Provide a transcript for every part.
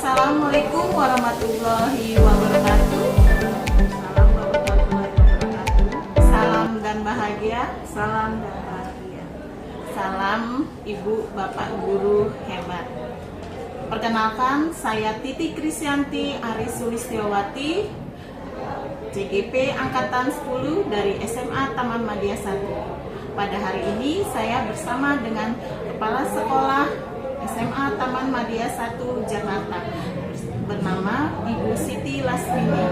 Assalamualaikum warahmatullahi wabarakatuh. Salam warahmatullahi wabarakatuh. Salam dan bahagia. Salam dan bahagia. Salam Ibu Bapak Guru hebat. Perkenalkan, saya Titi Krisyanti Aris Sulistiawati, CGP Angkatan 10 dari SMA Taman Madya 1. Pada hari ini saya bersama dengan Kepala Sekolah SMA Taman Madya 1 Jakarta bernama Ibu Siti Lasmini.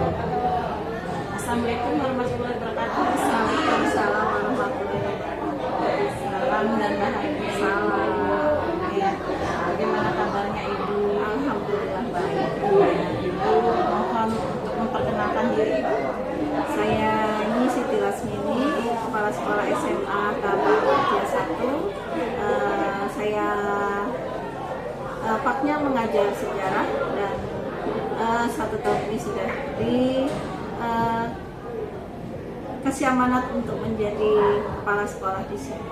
Assalamualaikum warahmatullahi wabarakatuh. Salam warahmatullahi wabarakatuh. Salam dan bahagia. Salam. Ya. Bagaimana kabarnya Ibu? Alhamdulillah baik. Ibu mohon untuk memperkenalkan diri Ibu. Saya ini Siti Lasmini, Kepala Sekolah SMA Taman Madya 1. Saya faknya mengajar sejarah dan 1 tahun ini sudah kasih amanat untuk menjadi kepala sekolah di sini.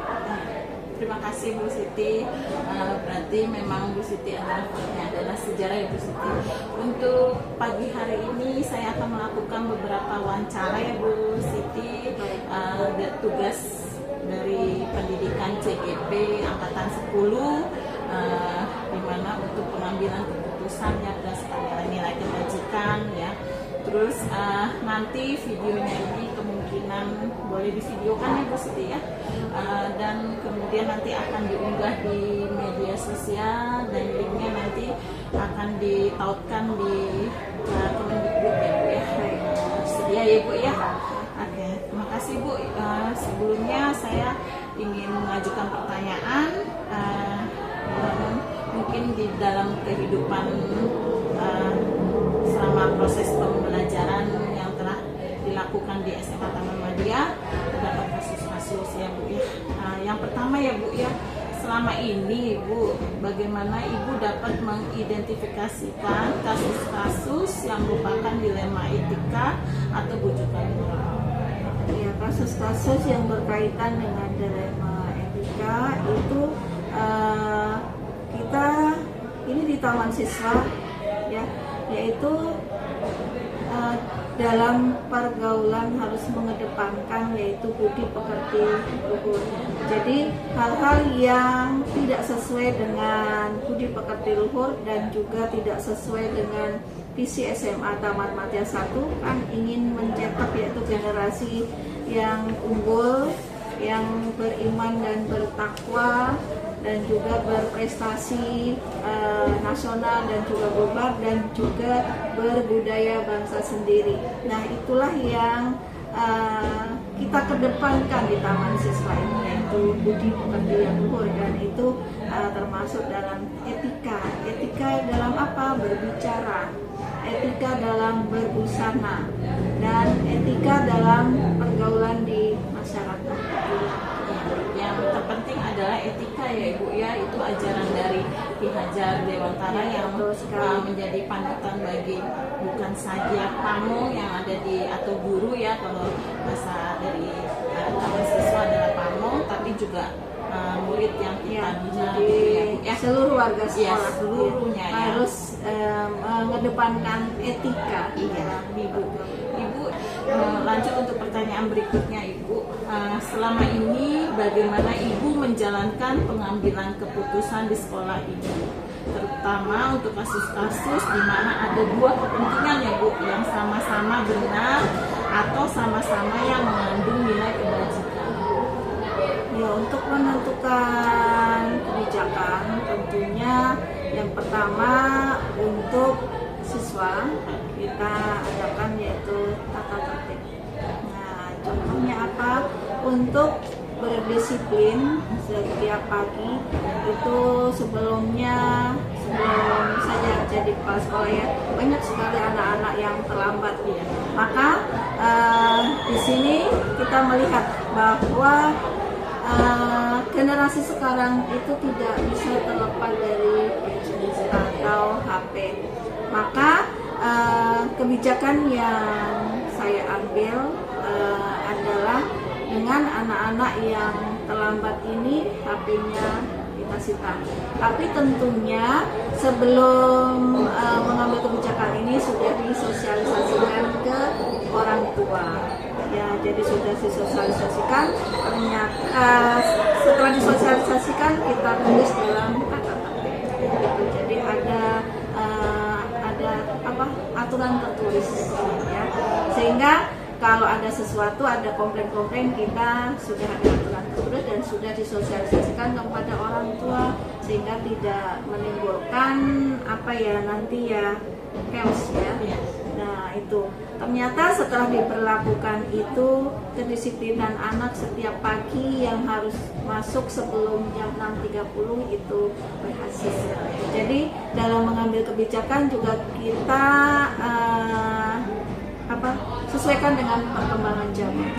Terima kasih Bu Siti. Berarti memang Bu Siti adalah sejarah ya Bu Siti. Untuk pagi hari ini saya akan melakukan beberapa wawancara ya Bu Siti. Tugas dari pendidikan CGP Angkatan 10, di mana untuk pengambilan keputusan ya berdasarkan nilai kebajikan ya. Terus nanti videonya ini kemungkinan boleh divideokan ya Bu Siti ya. Dan kemudian nanti akan diunggah di media sosial dan linknya nanti akan ditautkan di Kemendikbud ya Bu ya. Sedia ya Bu ya. Oke, terima kasih Bu. Sebelumnya saya ingin mengajukan pertanyaan. Mungkin di dalam kehidupan selama proses pembelajaran yang telah dilakukan di SMA Taman Madya terdapat kasus-kasus ya Bu ya. Yang pertama ya Bu ya, selama ini Ibu, bagaimana Ibu dapat mengidentifikasikan kasus-kasus yang merupakan dilema etika atau bujukan moral? Ya, kasus-kasus yang berkaitan dengan dilema etika itu kita ini di Taman Siswa ya, yaitu dalam pergaulan harus mengedepankan yaitu budi pekerti luhur. Jadi hal-hal yang tidak sesuai dengan budi pekerti luhur dan juga tidak sesuai dengan visi SMA Taman Madya 1 kan ingin mencetak yaitu generasi yang unggul, yang beriman dan bertakwa dan juga berprestasi nasional dan juga global dan juga berbudaya bangsa sendiri. Nah, itulah yang kita kedepankan di Taman Siswa ini, yaitu budi pekerti yang luhur, dan itu termasuk dalam etika. Etika dalam apa? Berbicara, etika dalam berbusana, dan etika dalam pergaulan di masyarakat. Yang terpenting adalah etika ya Ibu ya, itu ajaran dari Ki Hajar Dewantara yang menjadi panutan bagi bukan saja pamong yang ada di atau guru ya, kalau bahasa dari Taman Siswa adalah pamong, tapi juga murid yang kita bina ya, seluruh warga sekolah ya, seluruhnya ya, harus mengedepankan etika. Iya, Ibu. Lanjut untuk pertanyaan berikutnya Ibu. Selama ini bagaimana Ibu menjalankan pengambilan keputusan di sekolah Ibu, terutama untuk kasus-kasus di mana ada dua kepentingan ya Bu, yang sama-sama benar atau sama-sama yang mengandung nilai kebajikan? Ya, untuk menentukan kebijakan tentunya yang pertama untuk siswa kita adakan yaitu tata tertib. Nah, contohnya apa? Untuk berdisiplin setiap pagi itu sebelum saya jadi kepala sekolah ya, banyak sekali anak-anak yang terlambat ya. Maka di sini kita melihat bahwa generasi sekarang itu tidak bisa terlepas dari gadget atau HP. Maka kebijakan yang saya ambil adalah dengan anak-anak yang terlambat ini HP-nya kita sita. Tapi tentunya sebelum mengambil Jadi sudah disosialisasikan, ternyata setelah disosialisasikan kita tulis dalam kata gitu. Jadi ada aturan tertulis ya, sehingga kalau ada sesuatu, ada komplain-komplain, kita sudah ada aturan tertulis dan sudah disosialisasikan kepada orang tua, sehingga tidak menimbulkan nanti chaos ya. Nah itu ternyata setelah diberlakukan itu, kedisiplinan anak setiap pagi yang harus masuk sebelum jam 6.30 itu berhasil. Jadi dalam mengambil kebijakan juga kita sesuaikan dengan perkembangan zaman.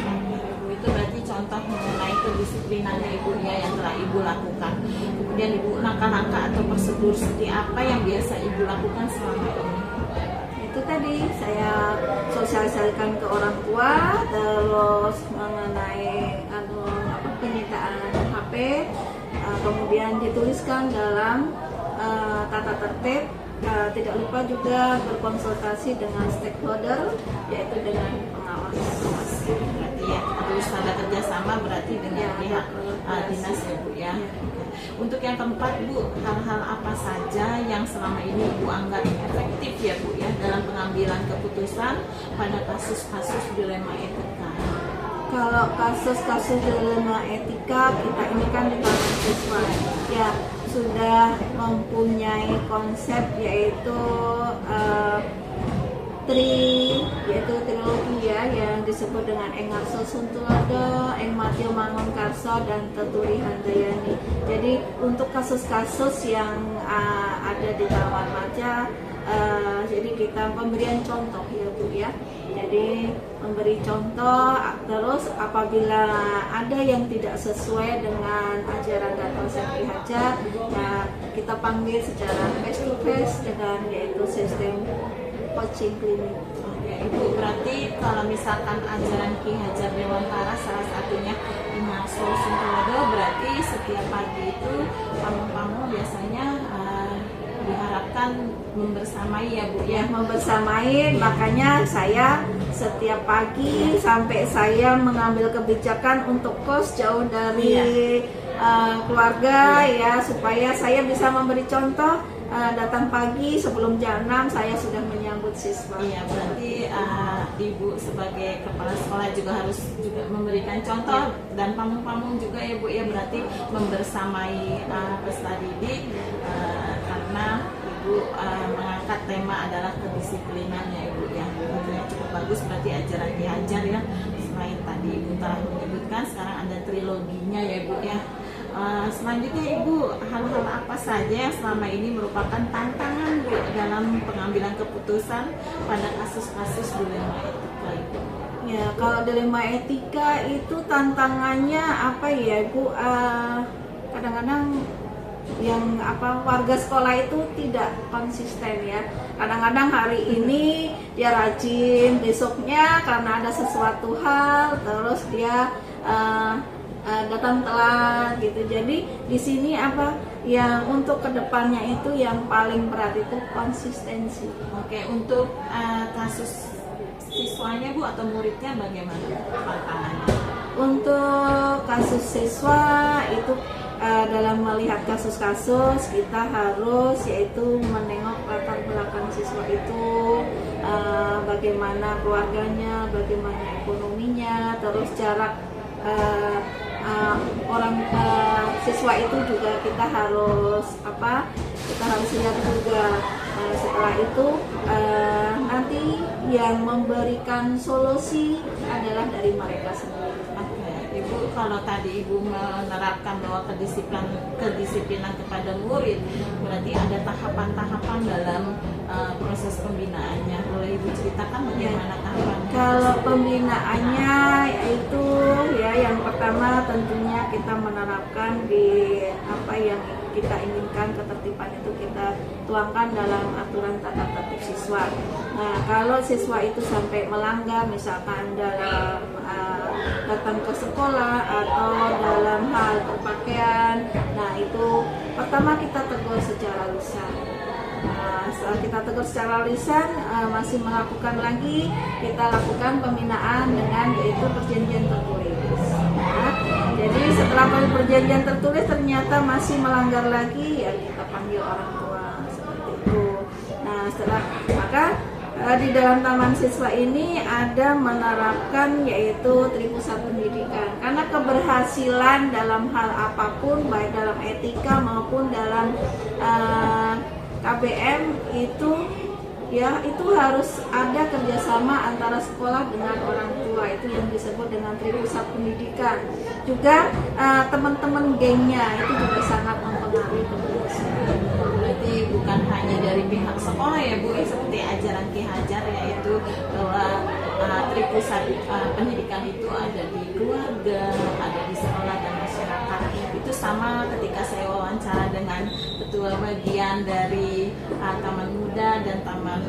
Itu berarti contoh mengenai kedisiplinannya Ibu ya yang telah Ibu lakukan. Kemudian Ibu, langkah-langkah atau prosedur seperti apa yang biasa Ibu lakukan selama ini? Itu tadi saya sosialisasikan ke orang tua, terus mengenai penyitaan HP, kemudian dituliskan dalam tata tertib. Tidak lupa juga berkonsultasi dengan stakeholder, yaitu dengan pengawas. Berarti ya harus ada kerjasama berarti dengan pihak dinas ya Bu ya. Untuk yang keempat Bu, hal-hal apa saja yang selama ini Ibu anggap efektif ya Bu ya dalam pengambilan keputusan pada kasus-kasus dilema etika? Kalau kasus-kasus dilema etika, kita ini kan di kalangan siswa ya sudah mempunyai konsep yaitu trilogi ya, yang disebut dengan Eng Arso Suntulodo, Eng Matio Mangunkarso, dan Teturi Handayani. Jadi untuk kasus-kasus yang ada di Taman Maja, jadi kita pemberian contoh ya Bu ya. Jadi memberi contoh, terus apabila ada yang tidak sesuai dengan ajaran dan konsep Ki Hajar, nah kita panggil secara face to face dengan yaitu sistem coaching klinik. Ibu, berarti kalau misalkan ajaran Ki Hajar Dewantara salah satunya Eng Arso Suntulodo, berarti setiap pagi itu pamong-pamong biasanya diharapkan membersamai ya Bu ya. Membersamai, makanya saya setiap pagi sampai saya mengambil kebijakan untuk kos jauh dari keluarga ya, supaya saya bisa memberi contoh. Datang pagi sebelum jam 6 saya sudah menyambut siswa. Iya, berarti Ibu sebagai kepala sekolah juga harus juga memberikan contoh dan pamong-pamong juga ya Bu ya, berarti membersamai peserta didik karena Ibu mengangkat tema adalah kedisiplinan ya Ibu ya. Tentunya cukup bagus berarti ajaran Ki Hajar ya. Selain tadi Ibu telah menyebutkan, sekarang ada triloginya ya Ibu ya. Selanjutnya Ibu, hal-hal apa saja yang selama ini merupakan tantangan Bu dalam pengambilan keputusan pada kasus-kasus dilema etika Ibu? Ya, kalau dilema etika itu tantangannya apa ya Bu? Kadang-kadang yang warga sekolah itu tidak konsisten ya. Kadang-kadang hari ini dia rajin, besoknya karena ada sesuatu hal terus dia datang telat gitu. Jadi di sini yang untuk kedepannya itu yang paling berat itu konsistensi. Oke, untuk kasus siswanya Bu atau muridnya bagaimana tantangannya? Untuk kasus siswa itu dalam melihat kasus-kasus kita harus yaitu menengok latar belakang siswa itu, bagaimana keluarganya, bagaimana ekonominya, terus jarak siswa itu juga kita harus lihat juga. Setelah itu nanti yang memberikan solusi adalah dari mereka sendiri. Ibu, kalau tadi Ibu menerapkan bahwa kedisiplinan kepada murid, berarti ada tahapan-tahapan dalam proses pembinaannya. Boleh Ibu ceritakan bagaimana tahapannya? Kalau pembinaannya itu ya, yang pertama tentunya kita menerapkan di apa yang kita inginkan, ketertiban itu kita tuangkan dalam aturan tata tertib siswa. Nah, kalau siswa itu sampai melanggar, misalkan dalam datang ke sekolah atau dalam hal berpakaian, nah itu pertama kita tegur secara lisan. Nah, setelah kita tegur secara lisan, masih melakukan lagi, kita lakukan pembinaan dengan yaitu perjanjian tertulis. Nah, jadi setelah perjanjian tertulis ternyata masih melanggar lagi, ya kita panggil orang tua seperti itu. Nah, setelah maka di dalam taman siswa ini ada menerapkan yaitu tripusat pendidikan, karena keberhasilan dalam hal apapun baik dalam etika maupun dalam KBM itu ya itu harus ada kerjasama antara sekolah dengan orang tua, itu yang disebut dengan tripusat pendidikan. Juga teman-teman gengnya itu juga sangat mempengaruhi keberhasilan. Berarti bukan hanya dari pihak sekolah ya Bu, seperti ajaran Ki Hajar, yaitu bahwa tripusat pendidikan itu ada di keluarga, ada di sekolah dan masyarakat. Itu sama ketika saya wawancara dengan ketua bagian dari Taman Muda dan Taman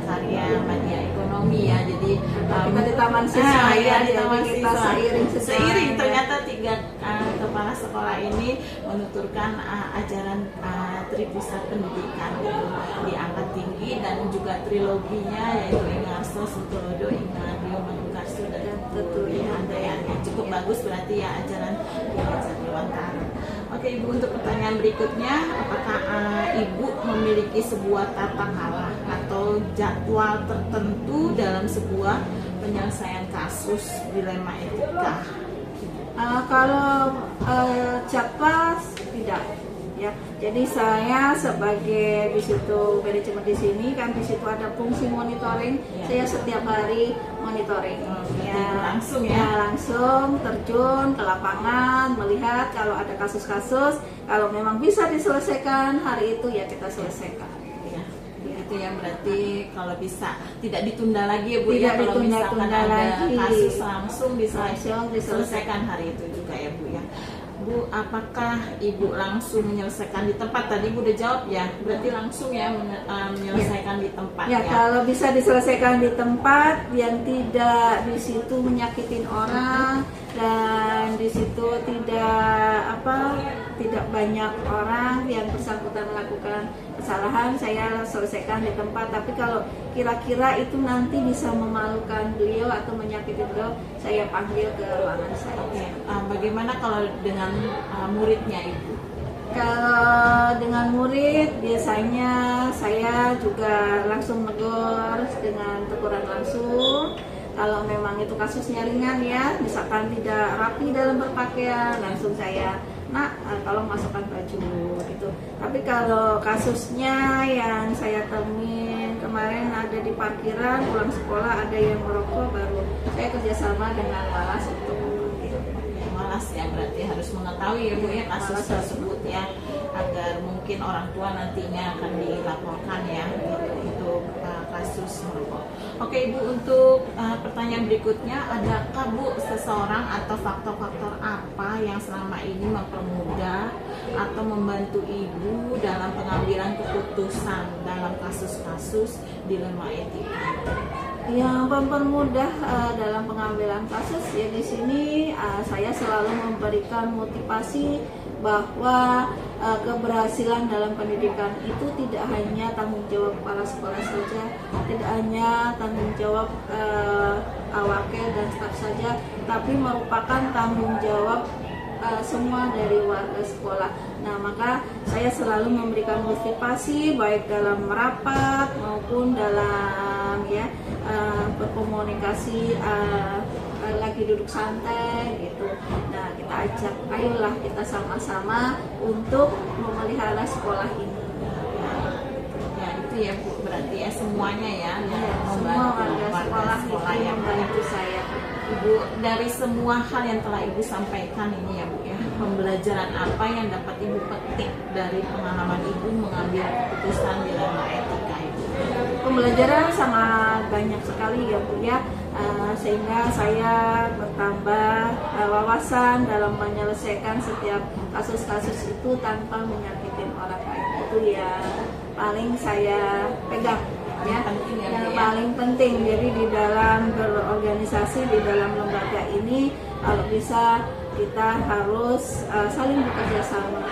Karya Media Ekonomi ya. Jadi kita di taman siswa ya, di jadi taman kita siswa. Seiring ya. ternyata 3 kepala sekolah ini menuturkan ajaran tripusat pendidikan gitu, diangkat tinggi, dan juga triloginya yaitu Ingarso, Sutodo, Ingadio, Mangkukarso dan Tuturi Handayani. Cukup bagus berarti ya ajaran Ki Hajar Dewantara. Oke Ibu, untuk pertanyaan berikutnya, apakah Ibu memiliki sebuah tata cara atau jadwal tertentu dalam sebuah penyelesaian kasus dilema etika? Kalau jadwal tidak ya. Jadi saya sebagai di situ manajemen di sini kan di situ ada fungsi monitoring. Ya. Saya setiap hari monitoring. Langsung ya. Ya, langsung terjun ke lapangan melihat kalau ada kasus-kasus, kalau memang bisa diselesaikan hari itu ya kita selesaikan. Ya. Itu yang berarti kalau bisa tidak ditunda lagi ya Bu, Tidak ya, kalau misalkan ditunda-tunda ada lagi. kasus langsung Langsung diselesaikan hari itu juga ya Bu ya. Bu, apakah Ibu langsung menyelesaikan di tempat? Tadi Ibu udah jawab ya, berarti langsung ya menyelesaikan di tempat ya. ya. Kalau bisa diselesaikan di tempat yang tidak di situ menyakitin orang dan di situ tidak banyak orang yang bersangkutan melakukan kesalahan, saya selesaikan di tempat. Tapi kalau kira-kira itu nanti bisa memalukan beliau atau menyakiti beliau, saya panggil ke ruangan saya. Oke, bagaimana kalau dengan muridnya Ibu? Kalau dengan murid biasanya saya juga langsung negur dengan teguran langsung. Kalau memang itu kasusnya ringan ya, misalkan tidak rapi dalam berpakaian, langsung saya tolong masukkan baju gitu. Tapi kalau kasusnya yang saya temuin kemarin ada di parkiran pulang sekolah ada yang merokok, baru saya kerjasama dengan Walas untuk Walas ya, berarti harus mengetahui ya Bu ya kasus tersebut ya, agar mungkin orang tua nantinya akan dilaporkan ya untuk kasus merokok. Oke Ibu, untuk pertanyaan berikutnya, adakah Bu seseorang atau faktor-faktor apa yang selama ini mempermudah atau membantu Ibu dalam pengambilan keputusan dalam kasus-kasus dilema etika? Yang mempermudah dalam pengambilan kasus ya di sini saya selalu memberikan motivasi bahwa keberhasilan dalam pendidikan itu tidak hanya tanggung jawab kepala sekolah saja, tidak hanya tanggung jawab awakil dan staf saja, tapi merupakan tanggung jawab semua dari warga sekolah. Nah, maka saya selalu memberikan motivasi baik dalam merapat maupun dalam berkomunikasi lagi duduk santai gitu. Nah, kita ajak, ayolah kita sama-sama untuk memelihara sekolah ini. Ya itu ya Bu, berarti ya semuanya ya, semua warga sekolah yang membantu saya. Ibu, dari semua hal yang telah Ibu sampaikan ini ya Bu ya, pembelajaran apa yang dapat Ibu petik dari pengalaman Ibu mengambil keputusan dilema etika Ibu? Pembelajaran sangat banyak sekali ya Bu ya, sehingga saya bertambah wawasan dalam menyelesaikan setiap kasus-kasus itu tanpa menyakitin orang lain. Itu ya paling saya pegang ya, yang paling penting. Jadi di dalam berorganisasi, di dalam lembaga ini kalau bisa kita harus saling bekerja sama,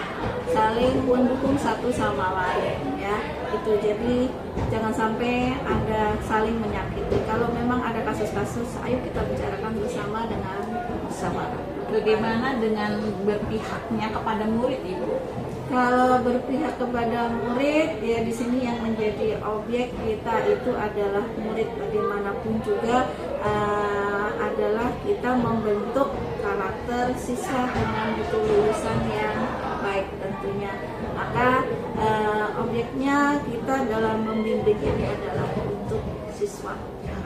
saling mendukung satu sama lain ya. Itu jadi jangan sampai ada saling menyakiti. Kalau memang ada kasus-kasus, ayo kita bicarakan bersama dengan musyawarah. Bagaimana dengan berpihaknya kepada murid, Ibu? Kalau berpihak kepada murid, ya di sini yang menjadi objek kita itu adalah murid. Bagaimanapun juga adalah kita membentuk karakter siswa dengan butuh lulusan yang baik tentunya. Maka objeknya kita dalam membimbing ini adalah untuk siswa.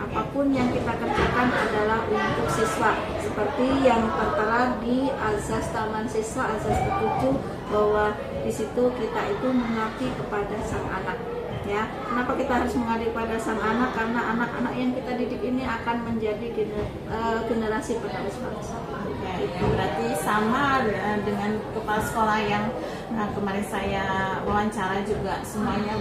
Apapun yang kita kerjakan adalah untuk siswa, seperti yang tertera di azas Taman Siswa azas ke-7, bahwa di situ kita itu mengabdi kepada sang anak ya. Kenapa kita harus mengabdi kepada sang anak? Karena anak-anak yang kita didik ini akan menjadi generasi penerus bangsa. Ya, berarti sama dengan kepala sekolah yang kemarin saya wawancara juga, semuanya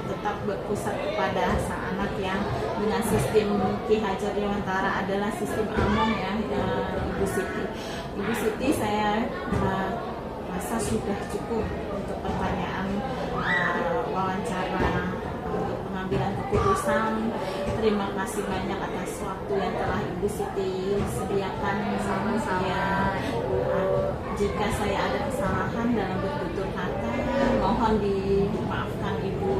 tetap berpusat kepada sang anak yang dengan sistem Ki Hajar Dewantara adalah sistem AMONG ya, Ibu Siti. Ibu Siti, saya rasa sudah cukup untuk pertanyaan wawancara untuk pengambilan keputusan. Terima kasih banyak atas waktu yang telah Ibu Siti sediakan. Sama-sama. Jika saya ada kesalahan dalam bertutur kata, mohon dimaafkan Ibu.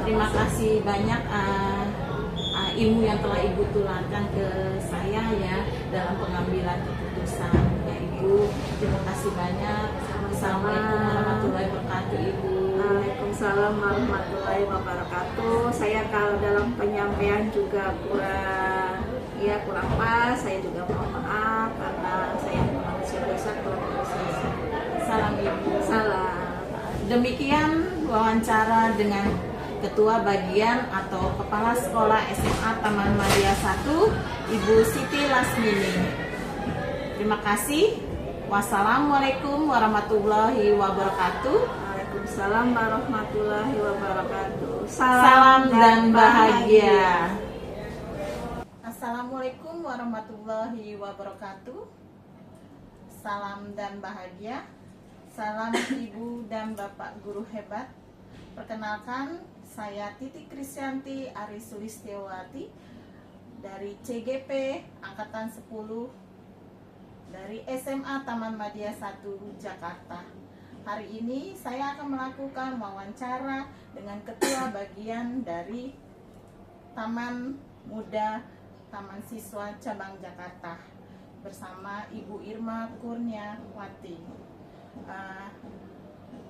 Terima kasih banyak ilmu yang telah Ibu tularkan ke saya ya dalam pengambilan keputusan ya Ibu. Terima kasih banyak. Assalamualaikum warahmatullahi wabarakatuh, Ibu. Waalaikumsalam warahmatullahi wabarakatuh. Saya kalau dalam penyampaian juga kurang pas, saya juga mohon maaf karena saya manusia dosa, kurang dosa. Salam Ibu. Salam. Demikian wawancara dengan Ketua Bagian atau Kepala Sekolah SMA Taman Madya 1, Ibu Siti Lasmini. Terima kasih. Wassalamualaikum warahmatullahi wabarakatuh. Waalaikumsalam warahmatullahi wabarakatuh. Salam dan bahagia. Assalamualaikum warahmatullahi wabarakatuh. Salam dan bahagia. Salam Ibu dan Bapak Guru hebat. Perkenalkan, saya Titi Krisyanti Ari Sulistiawati dari CGP Angkatan 10 dari SMA Taman Madya 1 Jakarta. Hari ini saya akan melakukan wawancara dengan Ketua Bagian dari Taman Muda Taman Siswa Cabang Jakarta bersama Ibu Irma Kurniawati.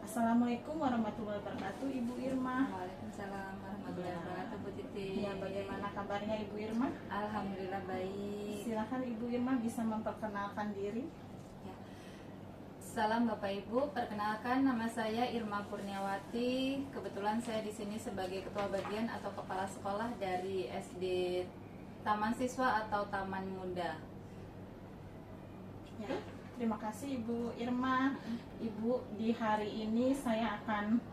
Assalamualaikum warahmatullahi wabarakatuh, Ibu Irma. Waalaikumsalam warahmatullahi wabarakatuh, Bu Titi. Ya, bagaimana kabarnya Ibu Irma? Alhamdulillah baik. Silakan Ibu Irma bisa memperkenalkan diri. Ya. Salam Bapak Ibu, perkenalkan nama saya Irma Kurniawati. Kebetulan saya di sini sebagai Ketua Bagian atau Kepala Sekolah dari SD Taman Siswa atau Taman Muda. Ya. Terima kasih Ibu Irma. Ibu, di hari ini saya akan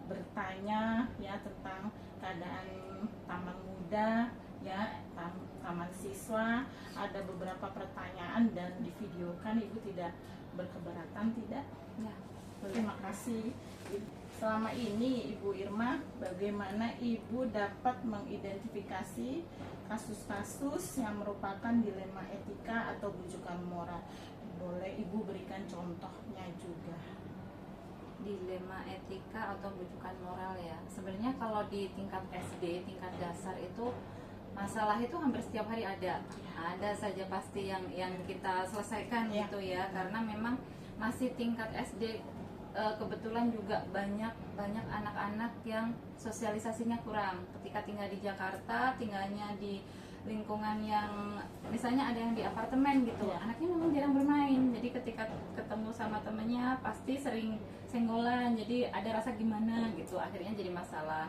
bertanya ya tentang keadaan Taman Muda ya, Taman Siswa. Ada beberapa pertanyaan dan divideokan. Ibu tidak berkeberatan tidak? Ya. Terima kasih. Selama ini Ibu Irma, bagaimana Ibu dapat mengidentifikasi kasus-kasus yang merupakan dilema etika atau bujukan moral? Boleh Ibu berikan contohnya juga. Dilema etika atau bujukan moral ya. Sebenarnya kalau di tingkat SD, tingkat dasar itu masalah itu hampir setiap hari ada. Ada saja pasti yang kita selesaikan Ya. gitu ya. Karena memang masih tingkat SD, kebetulan juga banyak anak-anak yang sosialisasinya kurang. Ketika tinggal di Jakarta, tinggalnya di lingkungan yang misalnya ada yang di apartemen gitu, Ya. anaknya memang jarang bermain. Jadi ketika ketemu sama temennya pasti sering senggolan. Jadi ada rasa gimana gitu, akhirnya jadi masalah.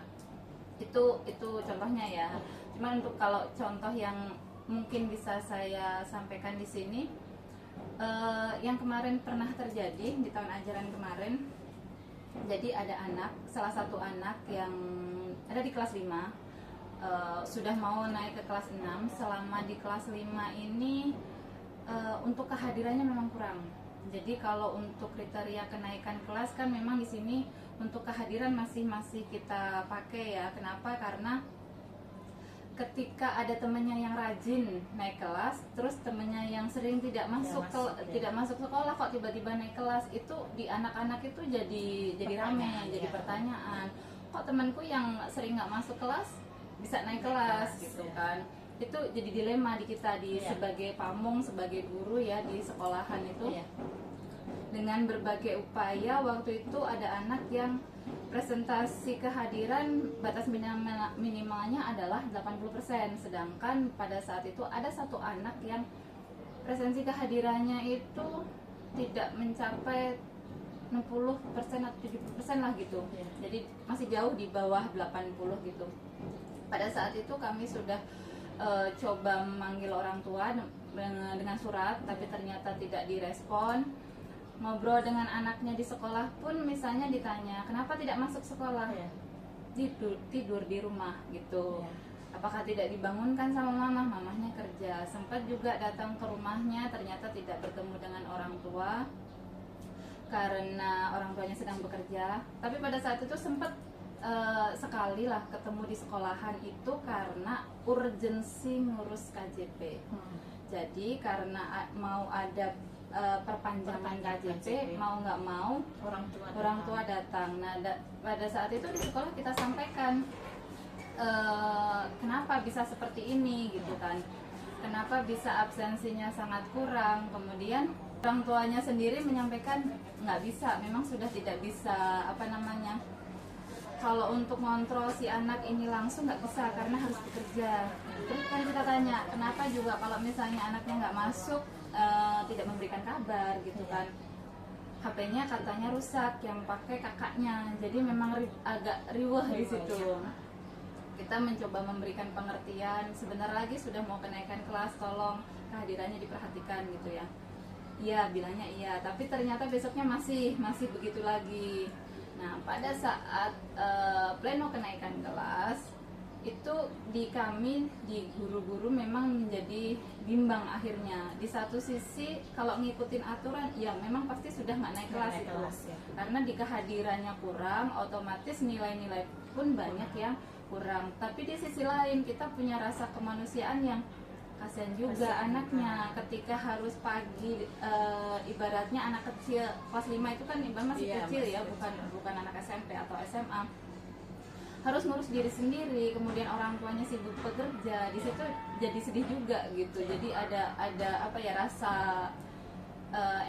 Itu contohnya ya. Cuman untuk kalau contoh yang mungkin bisa saya sampaikan di sini, yang kemarin pernah terjadi di tahun ajaran kemarin. Jadi ada salah satu anak yang ada di kelas 5, sudah mau naik ke kelas 6. Selama di kelas 5 ini untuk kehadirannya memang kurang. Jadi kalau untuk kriteria kenaikan kelas kan memang di sini untuk kehadiran masih kita pakai ya. Kenapa? Karena ketika ada temannya yang rajin naik kelas, terus temannya yang sering tidak masuk sekolah kok tiba-tiba naik kelas, itu di anak-anak itu jadi rame, jadi pertanyaan. Kok temanku yang sering nggak masuk kelas bisa naik kelas gitu kan? Itu jadi dilema di kita sebagai pamong, sebagai guru ya di sekolahan itu. Dengan berbagai upaya, waktu itu ada anak yang presentasi kehadiran batas minimalnya adalah 80%, sedangkan pada saat itu ada satu anak yang presensi kehadirannya itu tidak mencapai 60% atau 70% lah gitu. Jadi masih jauh di bawah 80 gitu. Pada saat itu kami sudah coba memanggil orang tua dengan surat, tapi ternyata tidak direspon. Ngobrol dengan anaknya di sekolah pun misalnya ditanya kenapa tidak masuk sekolah, tidur di rumah gitu. Apakah tidak dibangunkan sama mamahnya kerja. Sempat juga datang ke rumahnya, ternyata tidak bertemu dengan orang tua karena orang tuanya sedang bekerja. Tapi pada saat itu sempat sekali lah ketemu di sekolahan itu karena urgensi ngurus KJP. Jadi karena mau ada perpanjangan KJP, mau nggak mau orang tua datang. Nah pada saat itu di sekolah kita sampaikan kenapa bisa seperti ini gitu kan, kenapa bisa absensinya sangat kurang. Kemudian orang tuanya sendiri menyampaikan nggak bisa, memang sudah tidak bisa kalau untuk ngontrol si anak ini langsung nggak bisa karena harus bekerja. Terus kan kita tanya kenapa juga kalau misalnya anaknya nggak masuk, tidak memberikan kabar gitu kan. HP-nya katanya rusak, yang pakai kakaknya. Jadi memang agak riweh di situ. Kita mencoba memberikan pengertian, sebentar lagi sudah mau kenaikan kelas, tolong kehadirannya diperhatikan gitu ya. Iya, bilangnya iya, tapi ternyata besoknya masih begitu lagi. Nah, pada saat pleno kenaikan kelas itu di kami, di guru-guru memang menjadi bimbang akhirnya. Di satu sisi kalau ngikutin aturan ya memang pasti sudah nggak naik kelas itu. Karena di kehadirannya kurang, otomatis nilai-nilai pun banyak yang kurang. Tapi di sisi lain kita punya rasa kemanusiaan yang kasihan juga anaknya ketika harus pagi, ibaratnya anak kecil kelas 5 itu kan masih kecil ya, bukan anak SMP atau SMA, harus ngurus diri sendiri, kemudian orang tuanya sibuk bekerja, di situ jadi sedih juga gitu. Jadi ada rasa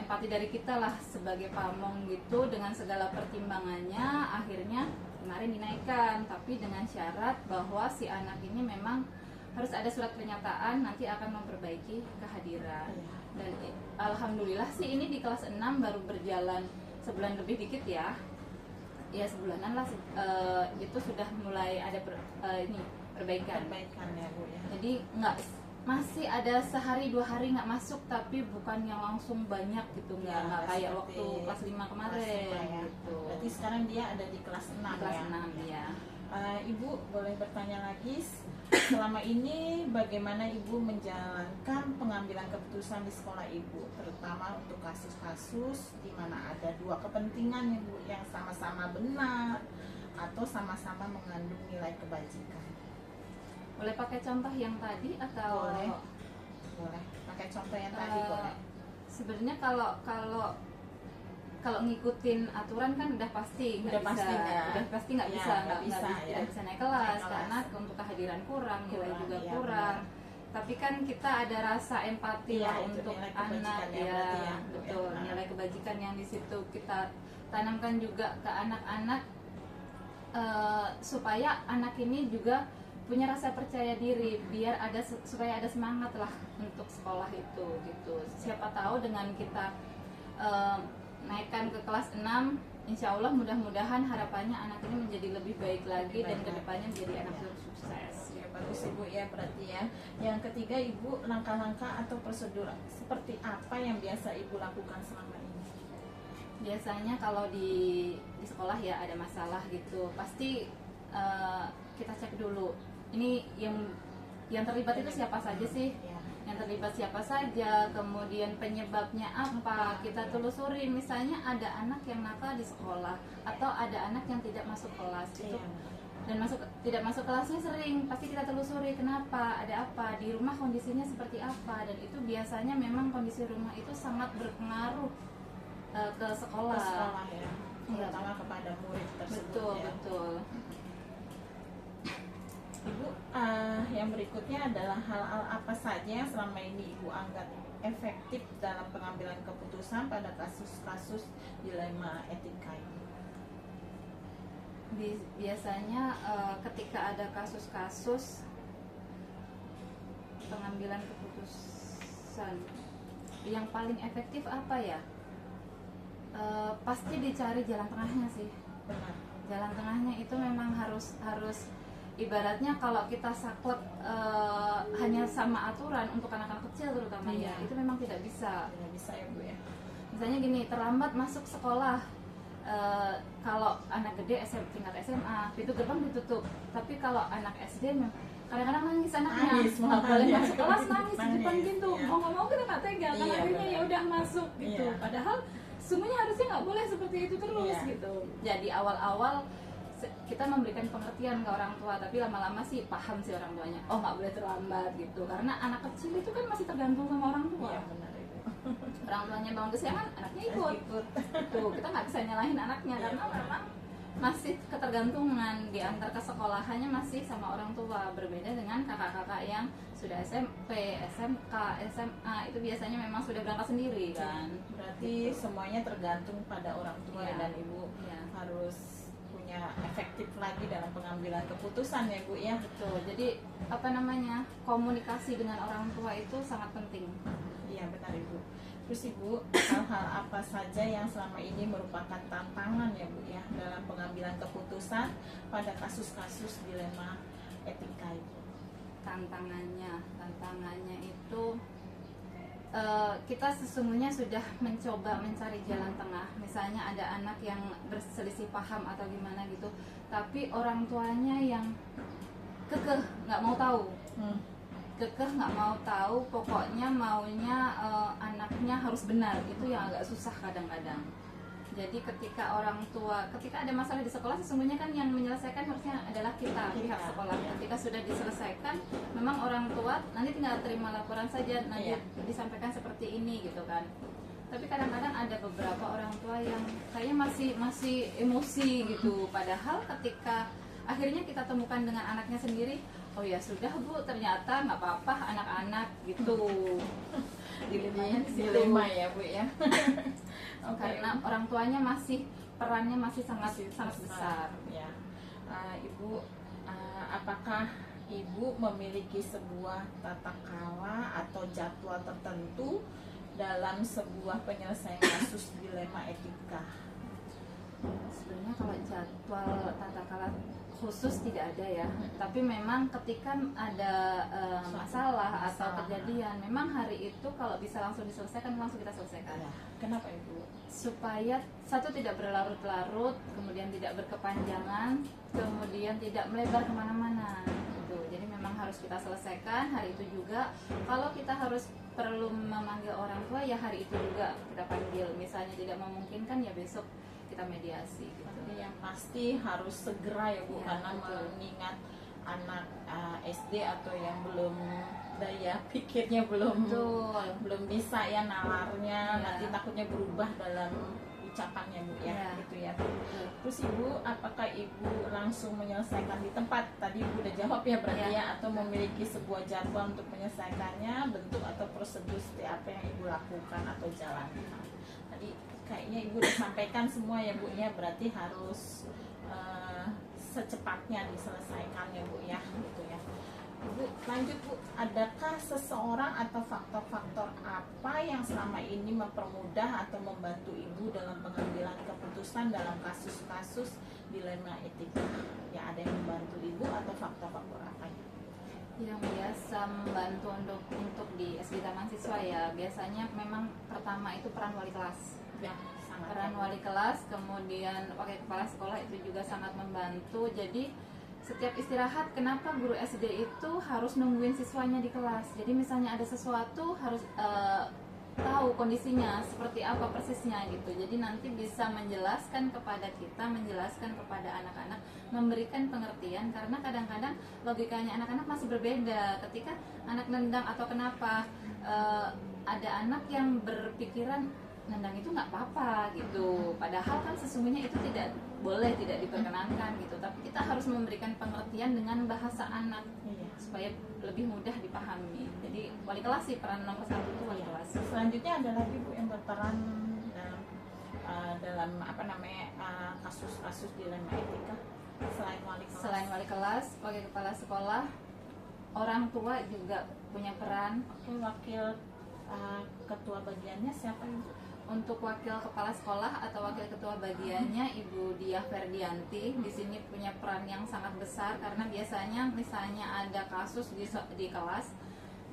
empati dari kita lah sebagai pamong gitu, dengan segala pertimbangannya akhirnya kemarin dinaikkan, tapi dengan syarat bahwa si anak ini memang harus ada surat pernyataan nanti akan memperbaiki kehadiran. Dan alhamdulillah sih ini di kelas 6 baru berjalan sebulan lebih dikit ya sebulanan lah, itu sudah mulai ada perbaikan ya Bu ya. Jadi masih ada sehari 2 hari nggak masuk, tapi bukan yang langsung banyak gitu, nggak kayak waktu kelas 5 kemarin gitu. Berarti sekarang dia ada di kelas 6 kelas ya? 6 ya. Ibu boleh bertanya lagi, selama ini bagaimana Ibu menjalankan pengambilan keputusan di sekolah Ibu, terutama untuk kasus-kasus di mana ada 2 kepentingan Ibu yang sama-sama benar atau sama-sama mengandung nilai kebajikan? Boleh pakai contoh yang tadi atau? Boleh pakai contoh yang tadi boleh. Sebenarnya kalau ngikutin aturan kan udah pasti nggak bisa naik kelas karena untuk kehadiran kurang, nilai juga kurang. Tapi kan kita ada rasa empati lah untuk anak ya, betul, nilai kebajikan yang di situ kita tanamkan juga ke anak-anak, supaya anak ini juga punya rasa percaya diri, biar supaya ada semangat lah untuk sekolah itu gitu. Siapa tahu dengan kita naikkan ke kelas 6, insya Allah mudah-mudahan harapannya anak ini menjadi lebih baik lagi dan kedepannya menjadi anak yang sukses. Ya, bagus Ibu ya, berarti ya. Yang ketiga Ibu, langkah-langkah atau prosedur seperti apa yang biasa Ibu lakukan selama ini? Biasanya kalau di sekolah ya ada masalah gitu, pasti kita cek dulu. Ini yang terlibat itu siapa saja sih? yang terlibat siapa saja, kemudian penyebabnya apa, kita telusuri. Misalnya ada anak yang nakal di sekolah atau ada anak yang tidak masuk kelas itu, dan tidak masuk kelasnya sering, pasti kita telusuri kenapa, ada apa, di rumah kondisinya seperti apa, dan itu biasanya memang kondisi rumah itu sangat berpengaruh ke sekolah. Ke sekolah ya, Iya. terutama kepada murid tersebut. Betul, ya. betul. Ibu, yang berikutnya adalah hal-hal apa saja yang selama ini Ibu anggap efektif dalam pengambilan keputusan pada kasus-kasus dilema etika ini? Biasanya ketika ada kasus-kasus pengambilan keputusan yang paling efektif apa ya? Pasti dicari jalan tengahnya sih. Benar. Jalan tengahnya itu memang harus ibaratnya kalau kita saklek hanya sama aturan untuk anak-anak kecil terutama Iya. ya, itu memang tidak bisa. Tidak bisa ya Bu ya. Misalnya gini, terlambat masuk sekolah, kalau anak gede tingkat SMA pintu gerbang ditutup, tapi kalau anak SD kadang-kadang nangis anaknya, Nangis, nggak boleh makanya. masuk kelas, nangis di depan Nangis, pintu, iya. mau nggak mau kita nggak tega, kan Iya, akhirnya benar. ya udah masuk gitu. Iya. Padahal semuanya harusnya nggak boleh seperti itu terus Iya. gitu. Jadi awal-awal kita memberikan pengertian ke orang tua, tapi lama-lama sih paham sih orang tuanya, oh nggak boleh terlambat gitu, karena anak kecil itu kan masih tergantung sama orang tua. Iya benar Ibu. Orang tuanya bangun kesiangan, anaknya ikut. Tuh, kita nggak bisa nyalahin anaknya karena memang masih ketergantungan, diantar ke sekolahannya masih sama orang tua. Berbeda dengan kakak-kakak yang sudah SMP, SMK, SMA, itu biasanya memang sudah berangkat sendiri kan. Berarti semuanya tergantung pada orang tua Iya. dan Ibu Iya. harus punya efektif lagi dalam pengambilan keputusan ya Bu ya. Betul. Jadi apa namanya, komunikasi dengan orang tua itu sangat penting. Iya benar Ibu. Terus Ibu, hal-hal apa saja yang selama ini merupakan tantangan ya Bu ya dalam pengambilan keputusan pada kasus-kasus dilema etika itu? Tantangannya itu kita sesungguhnya sudah mencoba mencari jalan tengah. Misalnya ada anak yang berselisih paham atau gimana gitu, tapi orang tuanya yang kekeh nggak mau tahu, nggak mau tahu, pokoknya maunya anaknya harus benar. Itu yang agak susah kadang-kadang. Jadi ketika ada masalah di sekolah, sesungguhnya kan yang menyelesaikan harusnya adalah kita, pihak sekolah. Ketika sudah diselesaikan, memang orang tua nanti tinggal terima laporan saja, nanti disampaikan seperti ini gitu kan. Tapi kadang-kadang ada beberapa orang tua yang kayaknya masih emosi gitu. Padahal ketika akhirnya kita temukan dengan anaknya sendiri, oh ya sudah Bu, ternyata nggak apa-apa anak-anak gitu. Dilema ya Bu ya. Oke. Karena orang tuanya perannya masih sangat besar. Ya. Ibu, apakah Ibu memiliki sebuah tata krama atau jadwal tertentu dalam sebuah penyelesaian kasus dilema etika? Sebenarnya kalau jadwal tata krama khusus tidak ada ya, tapi memang ketika ada masalah atau kejadian, memang hari itu kalau bisa langsung diselesaikan, langsung kita selesaikan. Kenapa Ibu? Supaya satu, tidak berlarut-larut, kemudian tidak berkepanjangan, kemudian tidak melebar kemana-mana gitu. Jadi memang harus kita selesaikan hari itu juga. Kalau kita perlu memanggil orang tua, ya hari itu juga kita panggil. Misalnya tidak memungkinkan, ya besok kita mediasi gitu. Yang pasti harus segera ya Bu, Ya, karena betul. mengingat anak SD atau yang belum daya pikirnya belum bisa ya nalarnya, Ya. nanti takutnya berubah dalam ucapannya Bu ya, Ya. gitu ya. Terus Ibu, apakah Ibu langsung menyelesaikan di tempat? Tadi Ibu udah jawab ya berarti Ya. ya, atau memiliki sebuah jadwal untuk menyelesaikannya, bentuk atau prosedur seperti apa yang Ibu lakukan atau jalankan? Tadi kayaknya Ibu udah sampaikan semua ya Bu ya, berarti harus secepatnya diselesaikan ya Bu ya, gitu ya. Ibu lanjut Bu, adakah seseorang atau faktor-faktor apa yang selama ini mempermudah atau membantu Ibu dalam pengambilan keputusan dalam kasus-kasus dilema etika? Ya, ada yang membantu Ibu atau faktor-faktor apa? Yang biasa membantu untuk di SD Taman Siswa ya, biasanya memang pertama itu peran wali kelas. Ya, sangat Peran wali kelas, kemudian wakil kepala sekolah itu juga sangat membantu. Jadi setiap istirahat kenapa guru SD itu harus nungguin siswanya di kelas. Jadi misalnya ada sesuatu harus tahu kondisinya seperti apa persisnya gitu. Jadi nanti bisa menjelaskan kepada kita, menjelaskan kepada anak-anak, memberikan pengertian, karena kadang-kadang logikanya anak-anak masih berbeda. Ketika anak nendang atau kenapa, ada anak yang berpikiran nendang itu nggak apa-apa gitu, padahal kan sesungguhnya itu tidak boleh, tidak diperkenankan gitu. Tapi kita harus memberikan pengertian dengan bahasa anak supaya lebih mudah dipahami. Jadi wali kelas sih, peran nomor 1 itu wali kelas. Selanjutnya ada lagi Bu yang berperan dalam apa namanya kasus-kasus dilema etika selain wali kelas. Selain wali kelas, sebagai kepala sekolah, orang tua juga punya peran. Oke, wakil ketua bagiannya siapa Ibu? Untuk wakil kepala sekolah atau wakil ketua bagiannya Ibu Diah Ferdianti di sini punya peran yang sangat besar, karena biasanya misalnya ada kasus di kelas,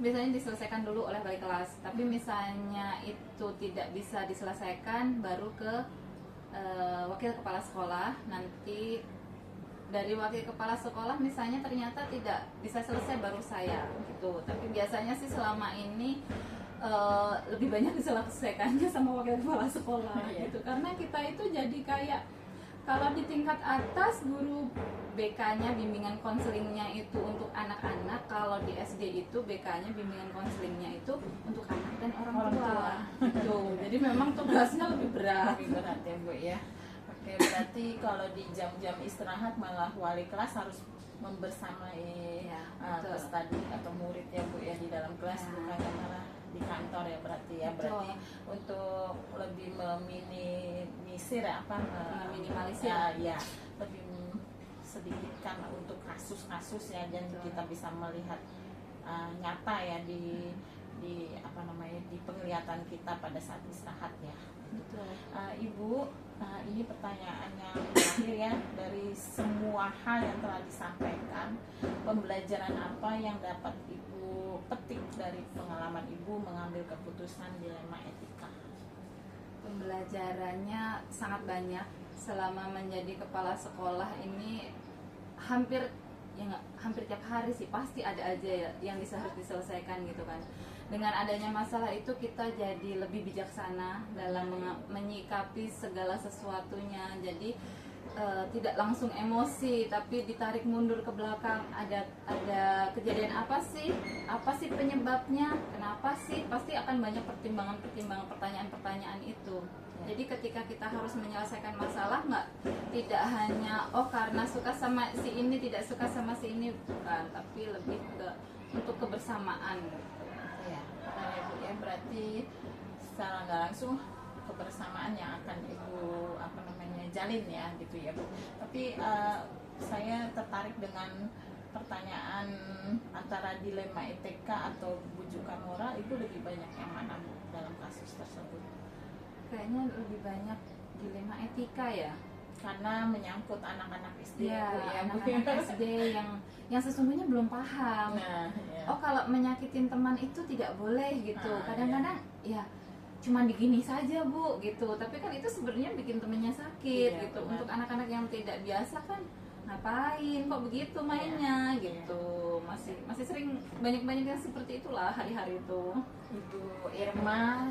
biasanya diselesaikan dulu oleh wali kelas. Tapi misalnya itu tidak bisa diselesaikan, baru ke wakil kepala sekolah. Nanti dari wakil kepala sekolah misalnya ternyata tidak bisa selesai, baru saya gitu. Tapi biasanya sih selama ini lebih banyak diselesaikannya sama wakil kepala sekolah gitu, karena kita itu jadi kayak, kalau di tingkat atas guru BK-nya, bimbingan konselingnya itu untuk anak-anak, kalau di SD itu BK-nya, bimbingan konselingnya itu untuk anak dan orang tua gitu. Jadi memang tugasnya lebih berat. Lebih berat ya Bu ya. Oke, berarti kalau di jam-jam istirahat malah wali kelas harus membersamai betul. peserta atau murid ya Bu ya di dalam kelas, bukannya malah di kantor ya berarti ya. Berarti untuk lebih meminimalisir meminimalisir ya, lebih sedikitkan untuk kasus-kasus ya, dan kita bisa melihat nyata ya di apa namanya, di penglihatan kita pada saat istirahat ya. Betul. Ibu, ini pertanyaan yang terakhir ya, dari semua hal yang telah disampaikan, pembelajaran apa yang dapat Ibu petik dari pengalaman Ibu mengambil keputusan dilema etika? Pembelajarannya sangat banyak. Selama menjadi kepala sekolah ini hampir tiap hari sih pasti ada aja ya yang harus diselesaikan gitu kan. Dengan adanya masalah itu kita jadi lebih bijaksana dalam menyikapi segala sesuatunya. Jadi tidak langsung emosi, tapi ditarik mundur ke belakang. Ada kejadian apa sih penyebabnya, kenapa sih, pasti akan banyak pertimbangan pertanyaan itu. Jadi ketika kita harus menyelesaikan masalah, tidak hanya karena suka sama si ini, tidak suka sama si ini, bukan, tapi lebih untuk kebersamaan. Ya, Bu ya, berarti secara nggak langsung kebersamaan yang akan Ibu jalin ya gitu ya Bu. Tapi saya tertarik dengan pertanyaan antara dilema etika atau bujukan moral, Ibu lebih banyak yang mana Bu dalam kasus tersebut? Kayaknya lebih banyak dilema etika ya, karena menyangkut anak-anak SD ya, Bu ya, anak-anak SD yang sesungguhnya belum paham. Nah, ya. Kalau menyakitin teman itu tidak boleh gitu. Kadang-kadang ya cuma digini saja Bu gitu, tapi kan itu sebenarnya bikin temennya sakit gitu. Benar. Untuk anak-anak yang tidak biasa kan ngapain kok begitu mainnya gitu. Masih sering banyak yang seperti itulah hari-hari itu. Ibu Irma,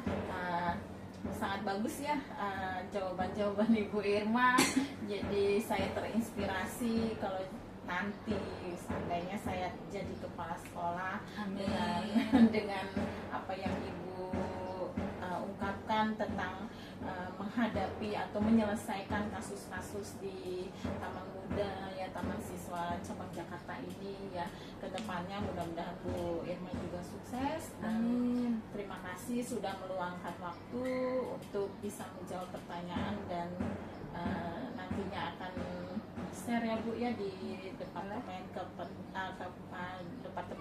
sangat bagus ya jawaban-jawaban Ibu Irma. Jadi saya terinspirasi kalau nanti seandainya saya jadi kepala sekolah. Amin. dengan apa yang Ibu ungkapkan tentang menghadapi atau menyelesaikan kasus-kasus di Taman Muda ya, Taman Siswa Cabang Jakarta ini ya, kedepannya mudah-mudahan Bu Irma juga sukses. Dan terima kasih sudah meluangkan waktu untuk bisa menjawab pertanyaan, dan nantinya akan share ya Bu ya di departemen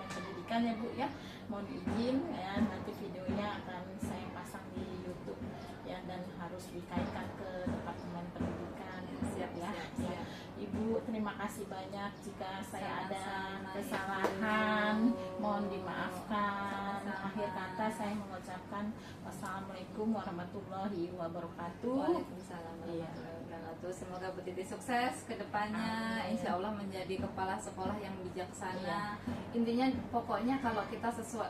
pendidikan ya Bu ya. Mohon izin ya, nanti videonya akan saya pasang di YouTube ya, dan harus dikaitkan ke departemen pendidikan. Siap ya. Siap. Ibu, terima kasih banyak. Jika saya ada Sama-sama, kesalahan, Ibu. mohon dimaafkan. Sama-sama. Akhir kata saya mengucapkan wassalamualaikum warahmatullahi wabarakatuh. Waalaikumsalam Iya. warahmatullahi wabarakatuh. Semoga Bu Titi sukses ke depannya. Amin. Insya Allah menjadi kepala sekolah yang bijaksana. Iya. Intinya pokoknya kalau kita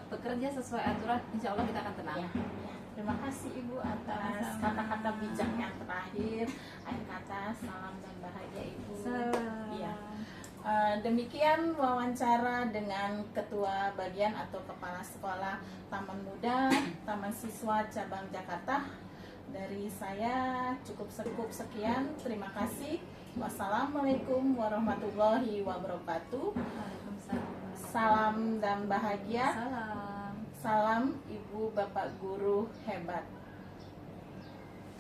bekerja sesuai aturan, insya Allah kita akan tenang. Ya, ya. Terima kasih Ibu atas Sama-sama. kata-kata bijak yang terakhir. Akhir kata, salam dan bahagia Ibu. Salam. Iya. Demikian wawancara dengan Ketua Bagian atau Kepala Sekolah Taman Muda Taman Siswa Cabang Jakarta. Dari saya cukup sekian. Terima kasih. Wassalamualaikum warahmatullahi wabarakatuh. Waalaikumsalam. Salam dan bahagia. Salam. Salam Ibu Bapak Guru hebat.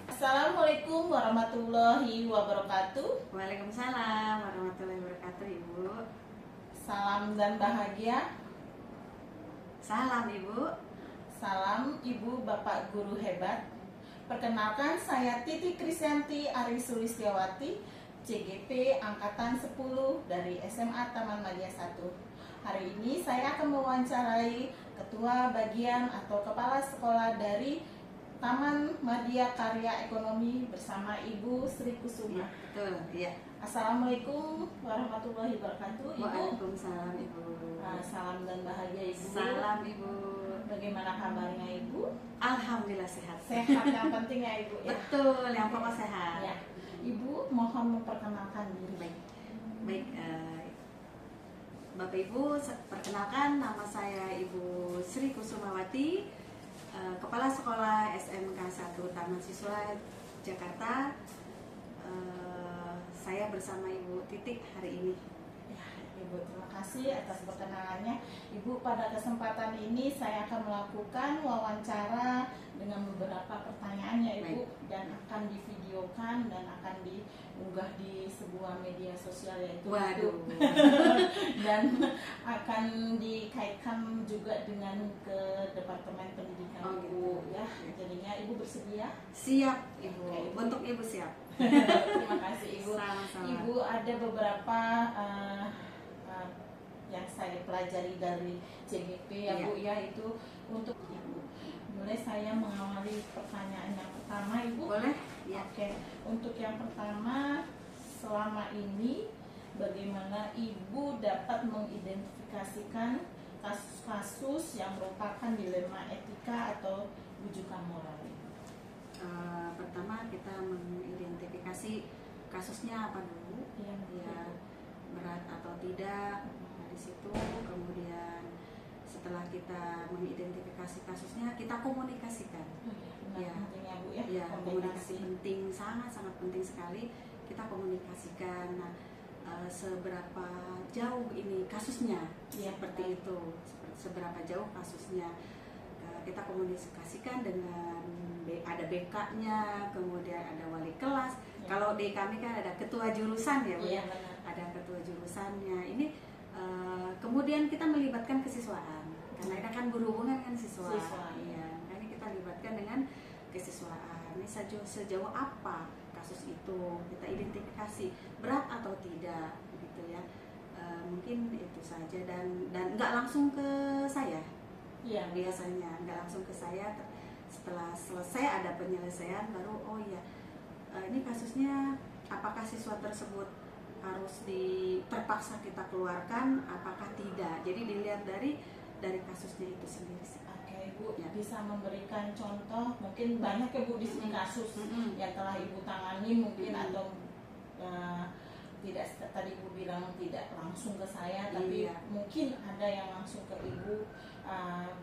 Assalamualaikum warahmatullahi wabarakatuh. Waalaikumsalam warahmatullahi wabarakatuh, Ibu. Salam dan bahagia. Salam, Ibu. Salam Ibu Bapak Guru hebat. Perkenalkan, saya Titi Krisyanti Ari Sulistyawati, CGP Angkatan 10 dari SMA Taman Madya 1. Hari ini saya akan mewawancarai Ketua Bagian atau Kepala Sekolah dari Taman Madya Karya Ekonomi bersama Ibu Sri Kusuma. Betul, iya. Assalamualaikum warahmatullahi wabarakatuh, Ibu. Waalaikumsalam, Ibu. Salam dan bahagia Ibu. Salam, Ibu. Bagaimana kabarnya Ibu? Alhamdulillah sehat. Sehat yang penting ya Ibu ya. Betul, yang pokok sehat. Ya. Ibu mohon memperkenalkan diri. Baik. Baik, Bapak Ibu, perkenalkan nama saya Ibu Sri Kusumawati, Kepala Sekolah SMK 1 Taman Siswa Jakarta. Saya bersama Ibu Titik hari ini. Ya, Ibu terima kasih atas perkenalannya. Ibu, pada kesempatan ini saya akan melakukan wawancara dengan beberapa pertanyaannya Ibu. Baik. Dan akan divideokan dan akan diunggah di sebuah media sosial yaitu Waduh. YouTube. Dan akan dikaitkan juga dengan ke Departemen Pendidikan Oh, Ibu gitu. ya. Jadinya Ibu bersedia? Siap, Ibu. Oke, Ibu. Untuk Ibu siap. Terima kasih Ibu. Sama-sama. Ibu, ada beberapa yang saya pelajari dari CGP ya Iya. Bu ya, itu untuk Ibu. Boleh saya mengawali pertanyaan yang pertama Ibu? Boleh? Ya. Oke, untuk yang pertama, selama ini bagaimana Ibu dapat mengidentifikasikan kasus-kasus yang merupakan dilema etika atau rujukan moral? Pertama kita mengidentifikasi kasusnya apa dulu, Yang ya berat atau tidak. Nah, di situ kemudian setelah kita mengidentifikasi kasusnya kita komunikasikan. benar Ya. pentingnya Bu ya, Ya, komunikasi penting, sangat penting sekali kita komunikasikan. Nah, seberapa jauh ini kasusnya, Iya, seperti itu, seberapa jauh kasusnya. Kita komunikasikan dengan ada BK-nya, kemudian ada wali kelas. Ya. Kalau di kami kan ada ketua jurusan ya, Bu, Iya ya. benar. Ada ketua jurusannya. Ini kemudian kita melibatkan kesiswaan karena ini kan berhubungan dengan siswa. Siswa. Iya, makanya kita libatkan dengan kesiswaan. Ini sejauh apa kasus itu kita identifikasi berat atau tidak, gitu ya. Mungkin itu saja dan nggak langsung ke saya. Iya, Biasanya nggak langsung ke saya. Setelah selesai ada penyelesaian baru oh ya ini kasusnya apakah siswa tersebut harus terpaksa kita keluarkan apakah tidak. Jadi dilihat dari kasusnya itu sendiri sih. Oke Bu, Ya. bisa memberikan contoh, mungkin banyak ya Bu di sini kasus Mm-mm. yang telah Ibu tangani mungkin Mm-mm. atau tidak, tadi Ibu bilang tidak langsung ke saya, tapi Iya. mungkin ada yang langsung ke Ibu.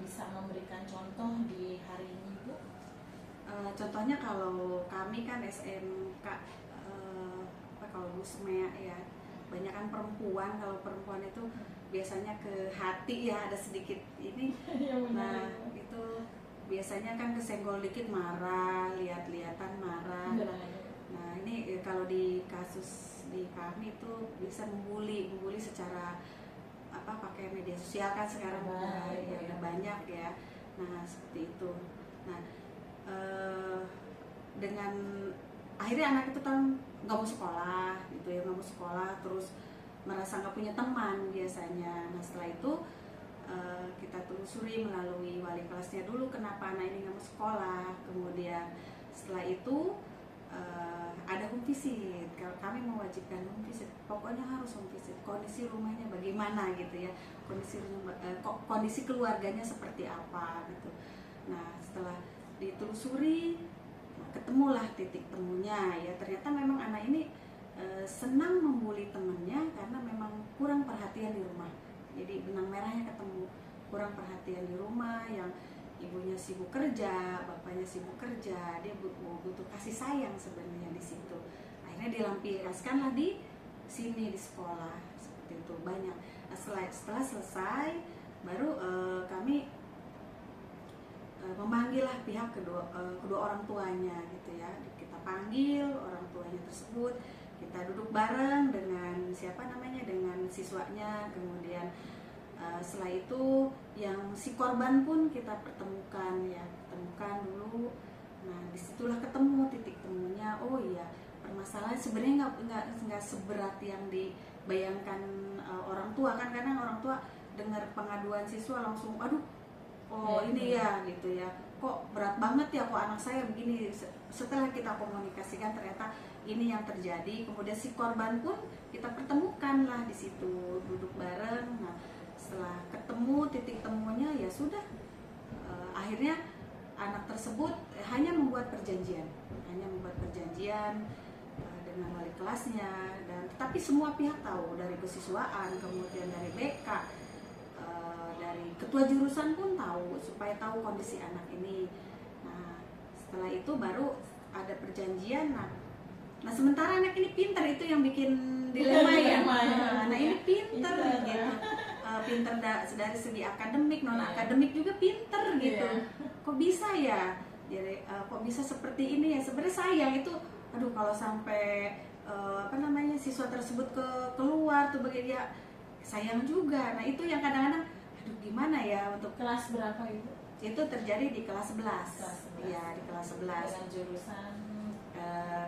Bisa memberikan contoh di hari ini Bu? Contohnya kalau kami kan SMK kalau Bu Semea ya banyak kan perempuan. Kalau perempuan itu biasanya ke hati ya ada sedikit ini. Yang Nah itu biasanya kan kesenggol dikit marah, lihat-lihatan marah. Nah ini kalau di kasus di kami itu bisa membuli secara pakai media sosial kan sekarang udah banyak ya. Nah seperti itu. Nah dengan akhirnya anak itu kan nggak mau sekolah gitu ya, nggak mau sekolah terus merasa nggak punya teman biasanya. Nah setelah itu kita telusuri melalui wali kelasnya dulu kenapa anak ini nggak mau sekolah. Kemudian setelah itu ada home visit. Kalau kami mewajibkan home visit, pokoknya harus home visit. Kondisi rumahnya bagaimana gitu ya, kondisi keluarganya seperti apa gitu. Nah setelah ditelusuri, ketemulah titik temunya ya. Ternyata memang anak ini senang membuli temannya karena memang kurang perhatian di rumah. Jadi benang merahnya ketemu, kurang perhatian di rumah, yang ibunya sibuk kerja, bapaknya sibuk kerja, dia butuh kasih sayang sebenarnya di situ. Akhirnya dilampiaskanlah di sini, di sekolah seperti itu banyak. Nah, setelah selesai baru kami memanggillah pihak kedua orang tuanya gitu ya. Kita panggil orang tuanya tersebut, kita duduk bareng dengan dengan siswanya. Kemudian setelah itu yang si korban pun kita pertemukan dulu. Nah disitulah ketemu titik temunya. Oh iya, permasalahan sebenarnya nggak seberat yang dibayangkan orang tua kan. Kadang orang tua dengar pengaduan siswa langsung aduh, ini ya gitu ya, kok berat banget ya, kok anak saya begini. Setelah kita komunikasikan ternyata ini yang terjadi. Kemudian si korban pun kita pertemukan lah di situ, duduk bareng. Nah setelah ketemu titik temunya ya sudah, akhirnya anak tersebut hanya membuat perjanjian dengan wali kelasnya, dan tetapi semua pihak tahu, dari kesiswaan, kemudian dari BK, dari ketua jurusan pun tahu, supaya tahu kondisi anak ini. Nah setelah itu baru ada perjanjian. Nah sementara anak ini pintar, itu yang bikin dilema ya. Anak ini pintar gitu, pintar dari segi akademik, non akademik juga pintar gitu. Kok bisa ya? Jadi kok bisa seperti ini ya? Sebenarnya sayang itu. Aduh kalau sampai siswa tersebut keluar tuh bagi dia sayang juga. Nah itu yang kadang-kadang aduh gimana ya untuk. Kelas berapa Ibu? Itu terjadi di kelas 11. Iya, di kelas 11. Dengan jurusan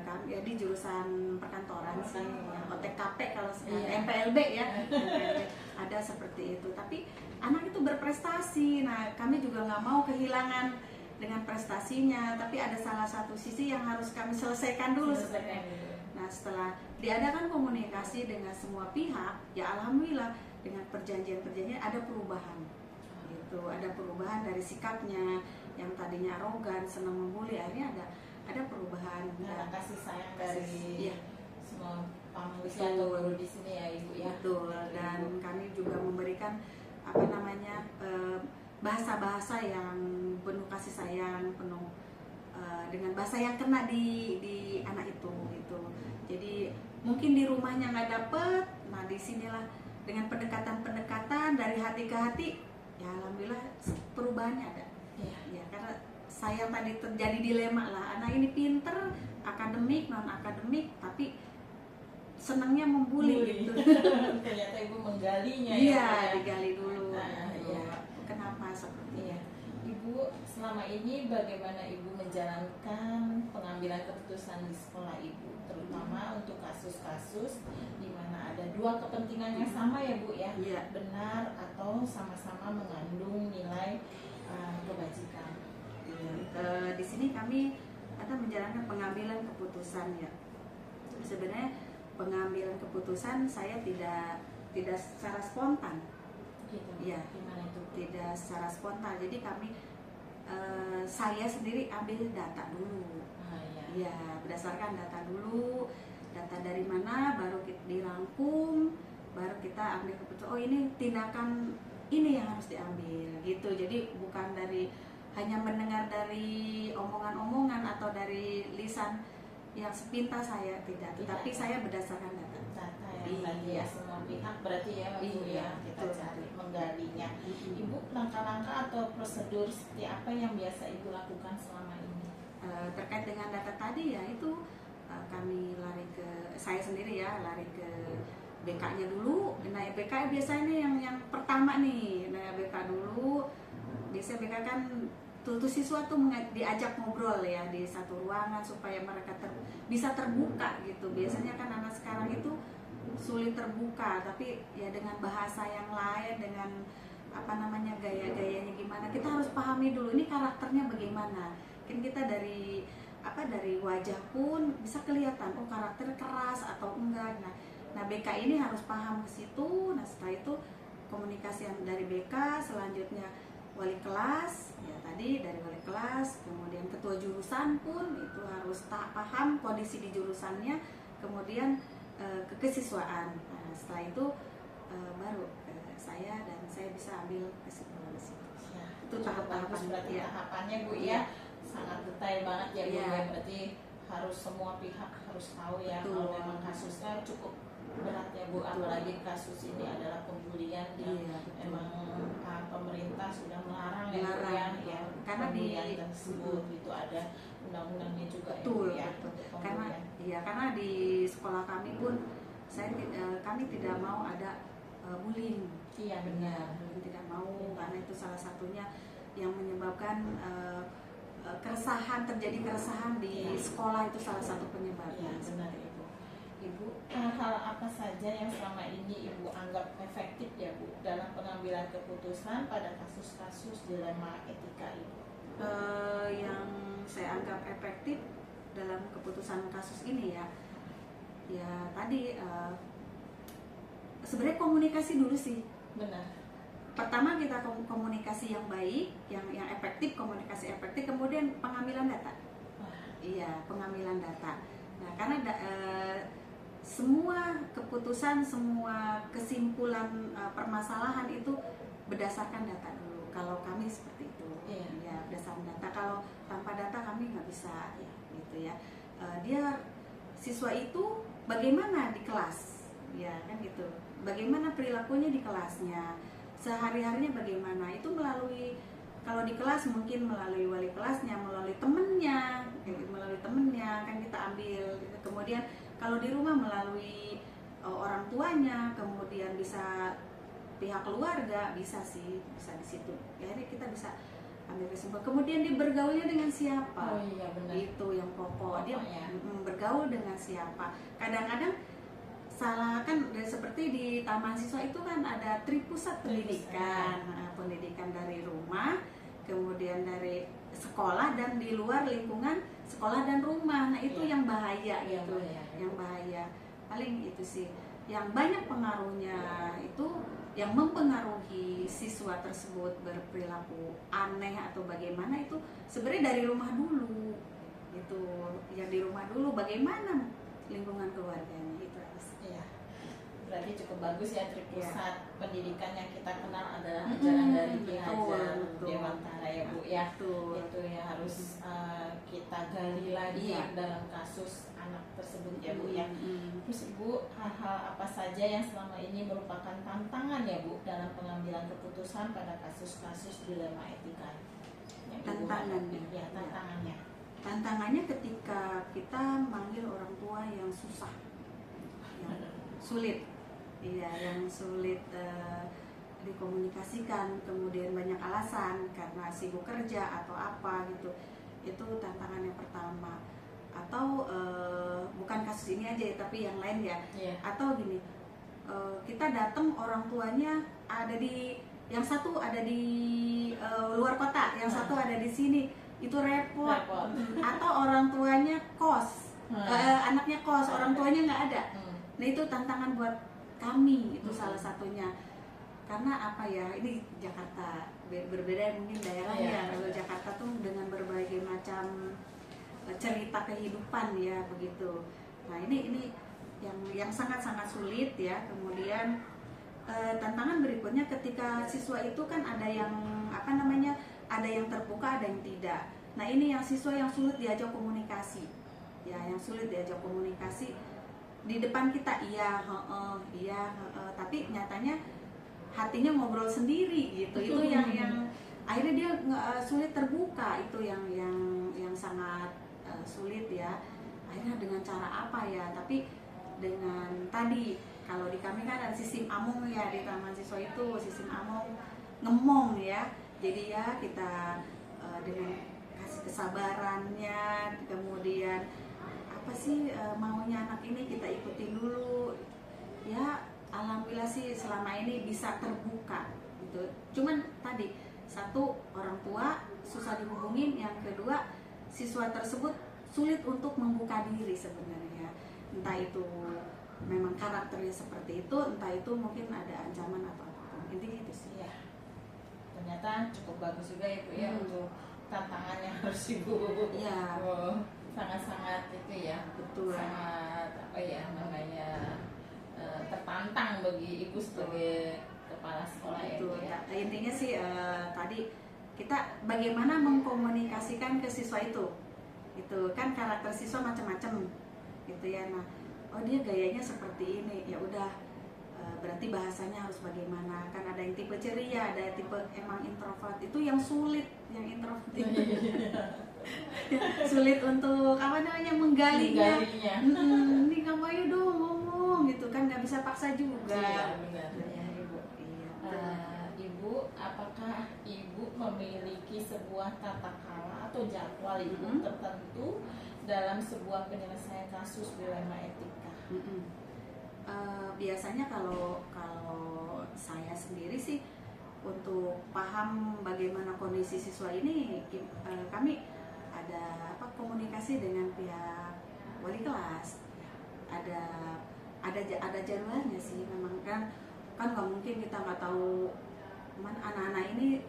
Kami ya di jurusan perkantoran sih, OTKP kalau sekarang, MPLB ya. MPLB. Ada seperti itu. Tapi anak itu berprestasi. Nah, kami juga nggak mau kehilangan dengan prestasinya, tapi ada salah satu sisi yang harus kami selesaikan dulu. Nah, setelah diadakan komunikasi dengan semua pihak, ya alhamdulillah dengan perjanjian-perjanjian ada perubahan. Gitu, ada perubahan dari sikapnya yang tadinya arogan, senang membuli, akhirnya ada perubahan. Nah, kasih sayang dari semua pengungsi Betul. atau guru di sini ya Ibu ya. Betul. Dan kami juga memberikan bahasa-bahasa yang penuh kasih sayang, penuh dengan bahasa yang kena di anak itu gitu. Jadi mungkin di rumahnya nggak dapet, nah disinilah dengan pendekatan-pendekatan dari hati ke hati, ya alhamdulillah perubahannya ada. Ya karena saya tadi terjadi dilema lah, anak ini pinter, akademik, non akademik, tapi senangnya membuli gitu. Ternyata Ibu menggalinya Iya, digali dulu. Iya. Kenapa seperti Iya. Ibu selama ini bagaimana Ibu menjalankan pengambilan keputusan di sekolah Ibu, terutama untuk kasus-kasus di mana ada dua kepentingan yang sama ya Bu ya, Iya. benar atau sama-sama mengandung nilai kebajikan. Di sini kami ada menjalankan pengambilan keputusan ya. Sebenarnya pengambilan keputusan saya tidak secara spontan. Gitu. Iya. Gimana itu? Tidak secara spontan. Jadi kami saya sendiri ambil data dulu. Iya. Ya, berdasarkan data dulu. Data dari mana baru kita dirangkum, baru kita ambil keputusan. Oh, ini tindakan ini yang harus diambil gitu. Jadi bukan dari hanya mendengar dari omongan-omongan atau dari lisan yang sepintas saya, tidak, tetapi saya berdasarkan data. Data yang tadi ya, semua pihak berarti ya Bu ya, kita cari menggalinya. Ibu langkah-langkah atau prosedur seperti apa yang biasa Ibu lakukan selama ini? Terkait dengan data tadi ya itu kami saya sendiri ya lari ke BK-nya dulu. Nah BK biasanya yang pertama nih, nah BK dulu. Biasanya BK kan tuh siswa tuh diajak ngobrol ya di satu ruangan supaya mereka bisa terbuka gitu. Biasanya kan anak sekarang itu sulit terbuka, tapi ya dengan bahasa yang lain, dengan apa namanya gaya-gayanya gimana, kita harus pahami dulu ini karakternya bagaimana. Kan kita dari wajah pun bisa kelihatan oh karakter keras atau enggak. Nah BK ini harus paham ke situ. Nah setelah itu komunikasi yang dari BK, selanjutnya wali kelas ya, tadi dari wali kelas, kemudian ketua jurusan pun itu harus paham kondisi di jurusannya, kemudian kekesiswaan. Nah setelah itu baru saya bisa ambil kesimpulan di situ. Ya, Itu cukup bagus berarti ya. tahapannya Bu Iya. ya, sangat detail banget ya Bu Iya. ya. Berarti harus semua pihak harus tahu ya. Betul. Kalau memang kasusnya cukup berat ya Bu, Betul. apalagi kasus ini adalah pembulian yang Iya, betul. emang pemerintah sudah melarang ya Bu ya, Melarang. ya Karena di- pembulian tersebut itu ada undang-undangnya juga Betul, ya Bu ya. betul. untuk Karena pembulian. karena di sekolah kami pun kami tidak mau ada bullying. Iya benar. Bullying tidak mau, karena itu salah satunya yang menyebabkan terjadi keresahan di Iya. sekolah, itu salah satu penyebabnya. Iya benar Ibu. Ibu, hal apa saja yang selama ini Ibu anggap efektif ya Bu dalam pengambilan keputusan pada kasus-kasus dilema etika Ibu? Yang saya anggap efektif dalam keputusan kasus ini ya tadi sebenarnya komunikasi dulu sih. Benar. Pertama kita komunikasi yang baik, yang efektif, komunikasi efektif, kemudian pengambilan data. Wah, Iya, pengambilan data. Nah, karena semua keputusan, semua kesimpulan permasalahan itu berdasarkan data dulu. Kalau kami seperti itu, Iya. ya berdasarkan data. Kalau tanpa data kami nggak bisa, ya gitu ya. Dia siswa itu bagaimana di kelas, ya kan gitu. Bagaimana perilakunya di kelasnya, sehari-harinya bagaimana, itu melalui, kalau di kelas mungkin melalui wali kelasnya, melalui temennya kan kita ambil. Kemudian kalau di rumah melalui orang tuanya, kemudian bisa pihak keluarga, bisa di situ. Akhirnya kita bisa ambil kesimpulan. Kemudian dia bergaulnya dengan siapa? oh iya benar. Itu yang pokok. Dia Pokoknya. bergaul dengan siapa? Kadang-kadang salah kan, seperti di taman siswa itu kan ada tripusat pendidikan. Pendidikan dari rumah, kemudian dari sekolah, dan di luar lingkungan sekolah dan rumah. Nah itu Iya. yang bahaya Yang gitu, bahaya. yang bahaya. Paling itu sih yang banyak pengaruhnya, itu yang mempengaruhi siswa tersebut berperilaku aneh atau bagaimana, itu sebenarnya dari rumah dulu. Itu yang di rumah dulu, bagaimana lingkungan keluarganya itu harus. Iya. Berarti cukup bagus ya tripusat pendidikan yang kita kenal adalah Mm-mm, ajaran dari Ki betul, Hajar betul. Dewantara ya Bu ya. Betul. Itu ya harus kita gali lagi Iya. dalam kasus anak tersebut ya Bu ya. Mm-mm. Terus Ibu, hal-hal apa saja yang selama ini merupakan tantangan ya Bu dalam pengambilan keputusan pada kasus-kasus dilema etika? Yang Ibu Tantangannya. hadapi? Ya, tantangannya. Tantangannya ketika kita manggil orang tua yang susah, yang sulit, iya, yang sulit dikomunikasikan, kemudian banyak alasan karena sibuk kerja atau apa gitu. Itu tantangan yang pertama. Atau bukan kasus ini aja tapi yang lain ya. Iya. Atau gini, kita datang orang tuanya ada di, yang satu ada di luar kota, yang satu ada di sini, itu repot. Atau orang tuanya kos, anaknya kos, orang tuanya nggak ada. Nah itu tantangan buat kami, itu salah satunya. Karena apa ya, ini Jakarta berbeda mungkin daerahnya. Iya. Kalau Jakarta tuh dengan berbagai macam cerita kehidupan ya begitu. Nah ini yang sangat-sangat sulit ya. Kemudian tantangan berikutnya ketika siswa itu kan ada yang ada yang terbuka, ada yang tidak. Nah ini yang siswa yang sulit diajak komunikasi, ya yang sulit diajak komunikasi di depan kita, tapi nyatanya hatinya ngobrol sendiri gitu. Itu yang akhirnya dia sulit terbuka, itu yang sangat sulit ya. Akhirnya dengan cara apa ya? Tapi dengan tadi, kalau di kami kan ada sistem among ya, di taman siswa itu sistem among ngemong ya. Jadi ya kita dengan kasih kesabarannya, kemudian apa sih maunya anak ini kita ikutin dulu ya. Alhamdulillah sih selama ini bisa terbuka gitu. Cuman tadi satu, orang tua susah dihubungin, yang kedua siswa tersebut sulit untuk membuka diri sebenarnya, entah itu memang karakternya seperti itu, entah itu mungkin ada ancaman atau apapun, intinya itu sih. Iya. Ternyata cukup bagus juga ya Bu ya untuk tantangan yang harus Ibu Iya. sangat-sangat itu ya, Betul. sangat apa ya namanya tertantang bagi Ibu sebagai kepala sekolah ya Bu Betul. ya. Nah, intinya sih tadi kita bagaimana mengkomunikasikan ke siswa itu kan karakter siswa macam-macam gitu ya. Nah, oh dia gayanya seperti ini, ya udah berarti bahasanya harus bagaimana, kan ada yang tipe ceria, ada yang tipe emang introvert, itu yang sulit, yang introvert itu sulit untuk apa namanya menggalinya. Ini kamu ayo dong ngomong gitu kan, nggak bisa paksa juga. Iya benar. Ya, Ibu. Iya. Ibu, apakah Ibu memiliki sebuah tata krama atau jadwal Ibu tertentu dalam sebuah penyelesaian kasus dilema etika? Biasanya kalau saya sendiri sih, untuk paham bagaimana kondisi siswa ini, kami ada komunikasi dengan pihak wali kelas. Ada jadwalnya sih, memang kan nggak mungkin kita nggak tahu anak-anak ini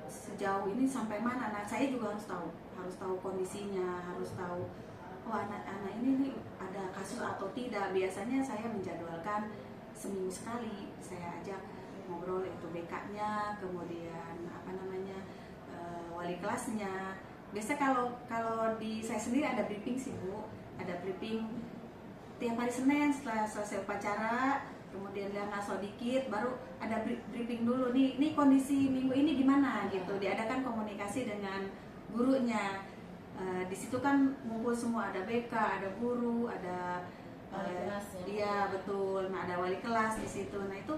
sejauh ini sampai mana. Nah, saya juga harus tahu kondisinya, harus tahu oh anak-anak ini nih ada kasus atau tidak. Biasanya saya menjadwalkan seminggu sekali, saya ajak ngobrol itu BK-nya, kemudian wali kelasnya. Biasa kalau di saya sendiri ada briefing sih Bu, ada briefing tiap hari Senin setelah selesai upacara, kemudian dia ngaso dikit, baru ada briefing dulu nih kondisi minggu ini gimana gitu. Diadakan komunikasi dengan gurunya. Di situ kan ngumpul semua, ada BK, ada guru, ada Wali kelas ya. Iya betul. Nah, ada wali kelas di situ. Nah, itu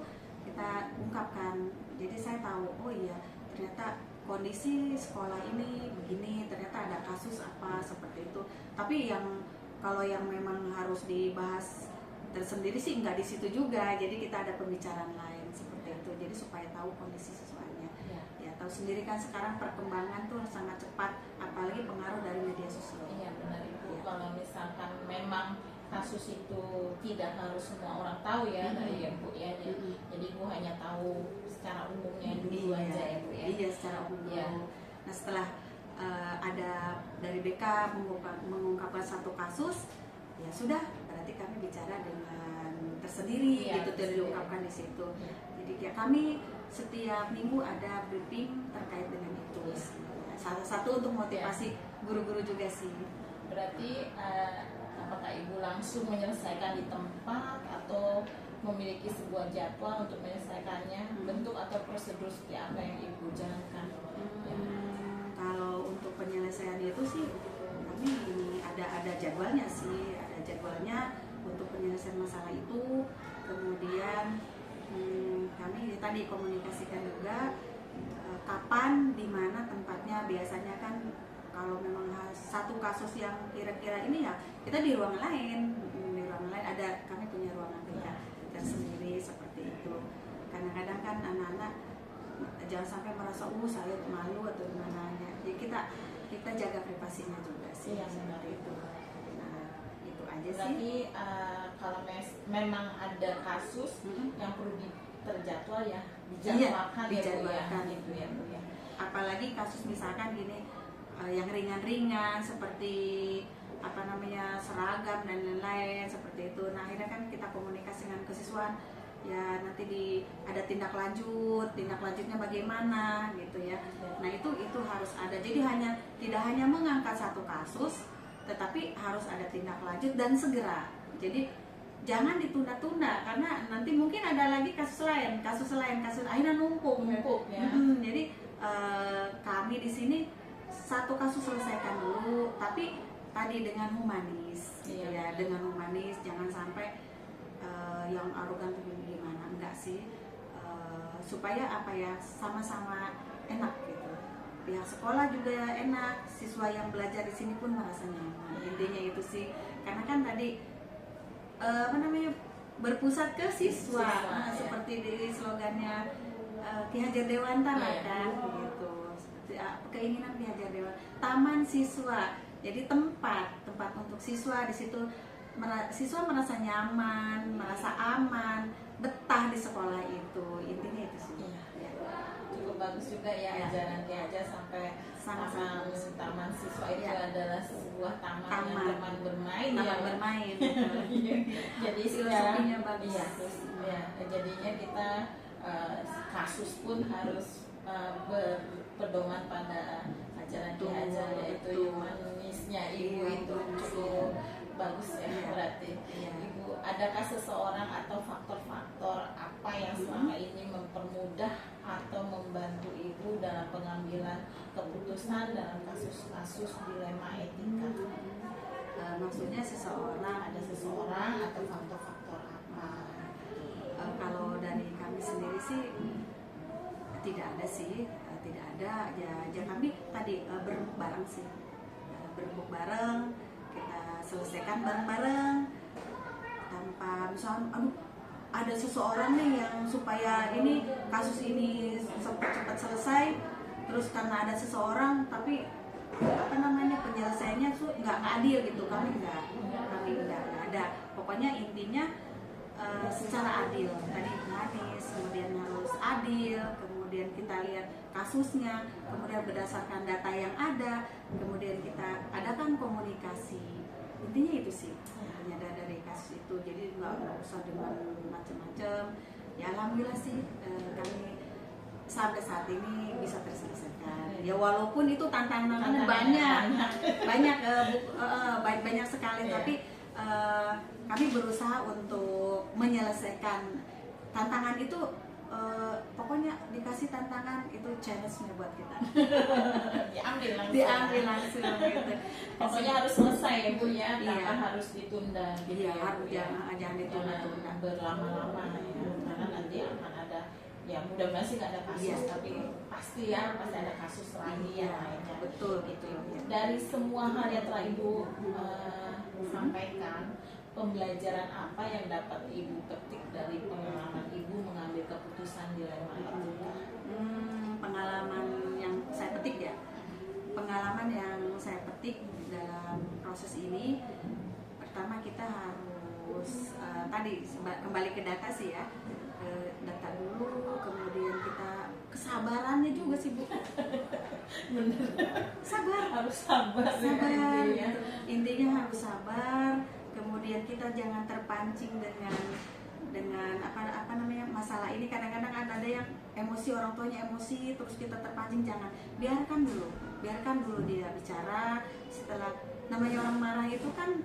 kita ungkapkan. Jadi saya tahu, oh iya ternyata kondisi sekolah ini begini, ternyata ada kasus apa seperti itu. Tapi kalau yang memang harus dibahas tersendiri sih nggak di situ juga. Jadi kita ada pembicaraan lain seperti itu. Jadi supaya tahu kondisi siswanya. Ya, tahu sendiri kan sekarang perkembangan tuh sangat cepat, apalagi pengaruh dari media sosial. Iya benar Ibu. Ya. Kalau misalkan memang kasus itu tidak harus semua orang tahu ya dari Ibu ya. Jadi Ibu hanya tahu secara umumnya dulu aja ya Bu ya. Iya, secara umum. Iya. Nah, setelah ada dari BK mengungkapkan satu kasus, ya sudah, berarti kami bicara dengan tersendiri Iya, gitu, diungkapkan di situ. Jadi ya kami setiap minggu ada briefing terkait dengan itu. Salah satu untuk motivasi guru-guru juga sih. Berarti apakah Ibu langsung menyelesaikan di tempat atau memiliki sebuah jadwal untuk menyelesaikannya? Bentuk atau prosedur seperti apa yang Ibu jalankan? Kalau untuk penyelesaian itu sih kami ada jadwalnya sih, ada jadwalnya untuk penyelesaian masalah itu. Kemudian kami tadi komunikasikan juga kapan, di mana tempatnya. Biasanya kan kalau memang satu kasus yang kira-kira ini ya kita di ruangan lain, ada, kami punya ruangan BK tersendiri seperti itu. Kadang-kadang kan anak-anak jangan sampai merasa saya malu atau gimana ya. Jadi kita jaga privasinya juga sih. Iya, benar. Itu. Nah, itu aja sih. Berarti kalau memang ada kasus yang perlu terjadwal ya dijadwalkan dijadwalkan gitu ya Bu ya. Apalagi kasus misalkan gini yang ringan-ringan seperti seragam dan lain-lain seperti itu. Nah, akhirnya kan kita komunikasi dengan kesiswaan, ya nanti ada tindak lanjutnya bagaimana gitu ya. Nah, itu harus ada. Jadi tidak hanya mengangkat satu kasus, tetapi harus ada tindak lanjut dan segera. Jadi jangan ditunda-tunda, karena nanti mungkin ada lagi kasus lain akhirnya numpuk Ya. Jadi kami di sini satu kasus selesaikan dulu, tapi tadi dengan humanis, gitu ya, dengan humanis, jangan sampai yang arogan tuh gimana, enggak sih, supaya sama-sama enak gitu. Pihak sekolah juga enak, siswa yang belajar di sini pun merasa nyaman. Intinya itu sih, karena kan tadi berpusat ke siswa, seperti di slogannya Ki Hajar Dewantara Iya. kan gitu. Keinginan Ki Hajar Dewantara, taman siswa. Jadi tempat untuk siswa, di situ siswa merasa nyaman, merasa aman, betah di sekolah itu. Intinya itu sih. Iya. Ya. Cukup bagus juga ya Iya. ajaran Ki Hajar sampai Sangat-sangat bagus. taman siswa itu Iya. adalah sebuah taman yang Taman. teman bermain Taman ya. bermain. Jadi Filosofinya sekarang bagus. iya, terus, ya, jadinya kita kasus pun harus berpedoman pada ajaran Ki Hajar, yaitu Betul. humanisnya ibu Iya, itu humanis. cukup bagus ya. Iya. Berarti Iya. ibu, adakah seseorang atau faktor-faktor apa yang selama ini mempermudah atau membantu ibu dalam pengambilan keputusan dalam kasus-kasus dilema etika? Maksudnya seseorang, Ada seseorang atau faktor-faktor apa? kalau dari kami sendiri sih tidak ada sih, tidak ada. Ya kami tadi berembuk bareng sih, berembuk bareng, kita selesaikan bareng-bareng tanpa misalnya, aduh ada seseorang nih yang supaya ini kasus ini cepat selesai, terus karena ada seseorang tapi apa namanya penyelesaiannya tuh nggak adil gitu, kami nggak ada. Pokoknya intinya secara adil, tadi humanis, kemudian harus adil, kemudian kita lihat kasusnya, kemudian berdasarkan data yang ada, kemudian kita adakan komunikasi. Intinya itu sih, hanya dari kasus itu. Jadi nggak usah dengan macam-macam. Ya alhamdulillah sih kami sampai saat ini bisa terselesaikan. Ya walaupun itu tantangannya banyak sekali, Iya. tapi kami berusaha untuk menyelesaikan tantangan itu. Pokoknya dikasih tantangan itu challenge-nya buat kita. Diambil langsung. gitu. Pokoknya harus selesai ya Bu ya, tanpa Iya. harus ditunda gitu Iya, ya. harus Bu, ya. jangan ditunda-tunda. Jangan berlama-lama ya, karena nanti akan ada, ya mudah-mudahan sih nggak ada kasus, Iya. tapi pasti ada kasus lagi Iya, yang lainnya. betul, Gitu. betul, iya. Dari semua hal yang telah Ibu sampaikan, pembelajaran apa yang dapat Ibu petik dari pengalaman Ibu mengambil keputusan dilema etika? Pengalaman yang saya petik ya, pengalaman yang saya petik dalam proses ini, pertama kita harus tadi kembali ke data sih ya, data dulu, kemudian kita kesabarannya juga sih Bu. Bener, Sabar, harus sabar sabar ya. gitu. Intinya harus sabar, kemudian kita jangan terpancing dengan apa namanya masalah ini. Kadang-kadang ada yang emosi, orang tuanya emosi, terus kita terpancing. Jangan, biarkan dulu dia bicara. Setelah namanya orang marah itu kan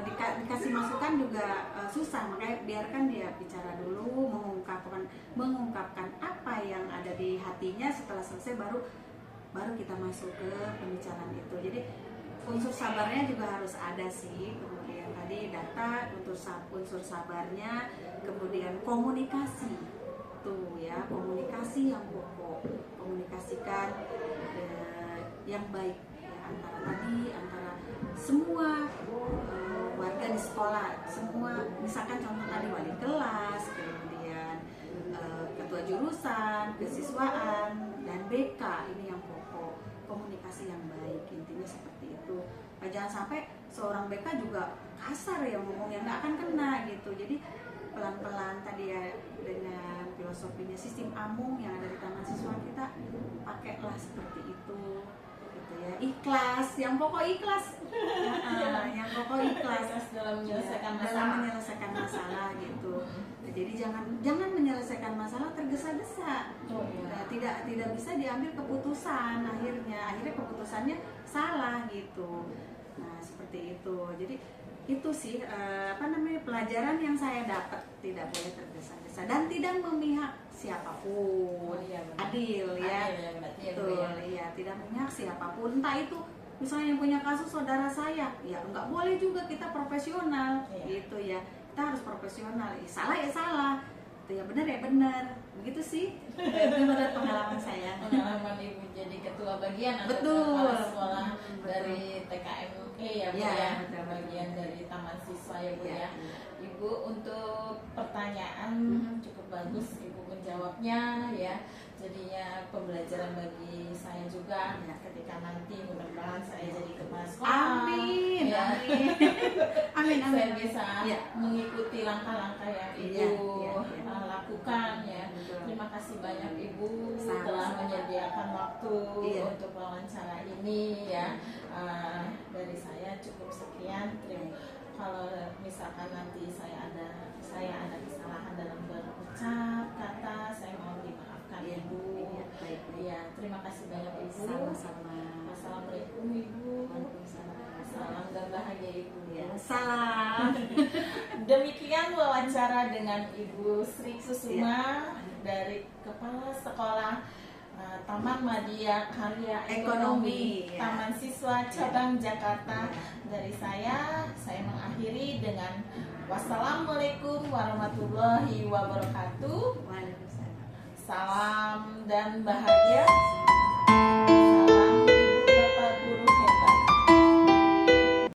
dikasih masukan juga susah, makanya biarkan dia bicara dulu, mengungkapkan apa yang ada di hatinya. Setelah selesai baru kita masuk ke pembicaraan itu. Jadi unsur sabarnya juga harus ada sih. Kemudian tadi data, unsur sabarnya, kemudian komunikasi tuh ya, komunikasi yang pokok, komunikasikan yang baik ya, antara semua warga di sekolah, semua, misalkan contoh tadi wali kelas, kemudian ketua jurusan, kesiswaan, dan BK, ini yang pokok, komunikasi yang baik, intinya seperti itu. Jangan sampai seorang BK juga kasar ya ngomongnya, nggak akan kena gitu. Jadi pelan-pelan tadi ya, dengan filosofinya sistem AMUM yang ada di taman siswa kita, pakailah seperti itu gitu ya. Ikhlas, yang pokok ikhlas. Yang pokok ikhlas dalam menyelesaikan dalam masalah. menyelesaikan masalah gitu. Jadi jangan menyelesaikan masalah tergesa-gesa. Nah, tidak bisa diambil keputusan, akhirnya keputusannya salah gitu. Nah seperti itu. Jadi itu sih pelajaran yang saya dapat, tidak boleh tergesa-gesa dan tidak memihak siapapun. Oh, iya, benar. Adil ya. Adil ya, berarti ya, Bu, Betul, ya. iya, tidak memihak siapapun. Entah itu misalnya yang punya kasus saudara saya, ya nggak boleh juga, kita profesional gitu ya. Kita harus profesional. Salah ya salah. Itu ya benar ya benar. Begitu sih. Itu menurut pengalaman saya. Pengalaman Ibu jadi ketua bagian atau Betul. kepala sekolah Betul. dari TKME ya Bu Ya, ya, betul. bagian dari taman siswa ya Bu Ya. ya. Ibu, untuk pertanyaan cukup bagus Ibu jawabnya ya. Jadinya pembelajaran bagi saya juga ya, ketika nanti mudah-mudahan saya jadi kepala sekolah. Amin, ya. amin, amin, Saya amin. bisa Ya. mengikuti langkah-langkah yang Iya, Ibu iya, iya. lakukan ya. Betul. Terima kasih banyak Ibu Sama-sama. telah menyediakan waktu Iya. untuk wawancara ini ya. Dari saya cukup sekian. Kalau misalkan nanti saya ada kesalahan dalam berucap kata, saya mohon dimaafkan Iya, Ibu. iya, baik, baik. Iya, terima kasih banyak Ibu. Sama-sama. Assalamualaikum Ibu. Waalaikumsalam. Salam dan bahagia Ibu. Ya, salam. Demikian wawancara dengan Ibu Sri Kusuma dari Kepala Sekolah Taman Madya Karya Ekonomi Ekonomi, ya. Taman Siswa Cabang Jakarta. Dari saya mengakhiri dengan wassalamualaikum warahmatullahi wabarakatuh. Waalaikumsalam. Salam dan bahagia.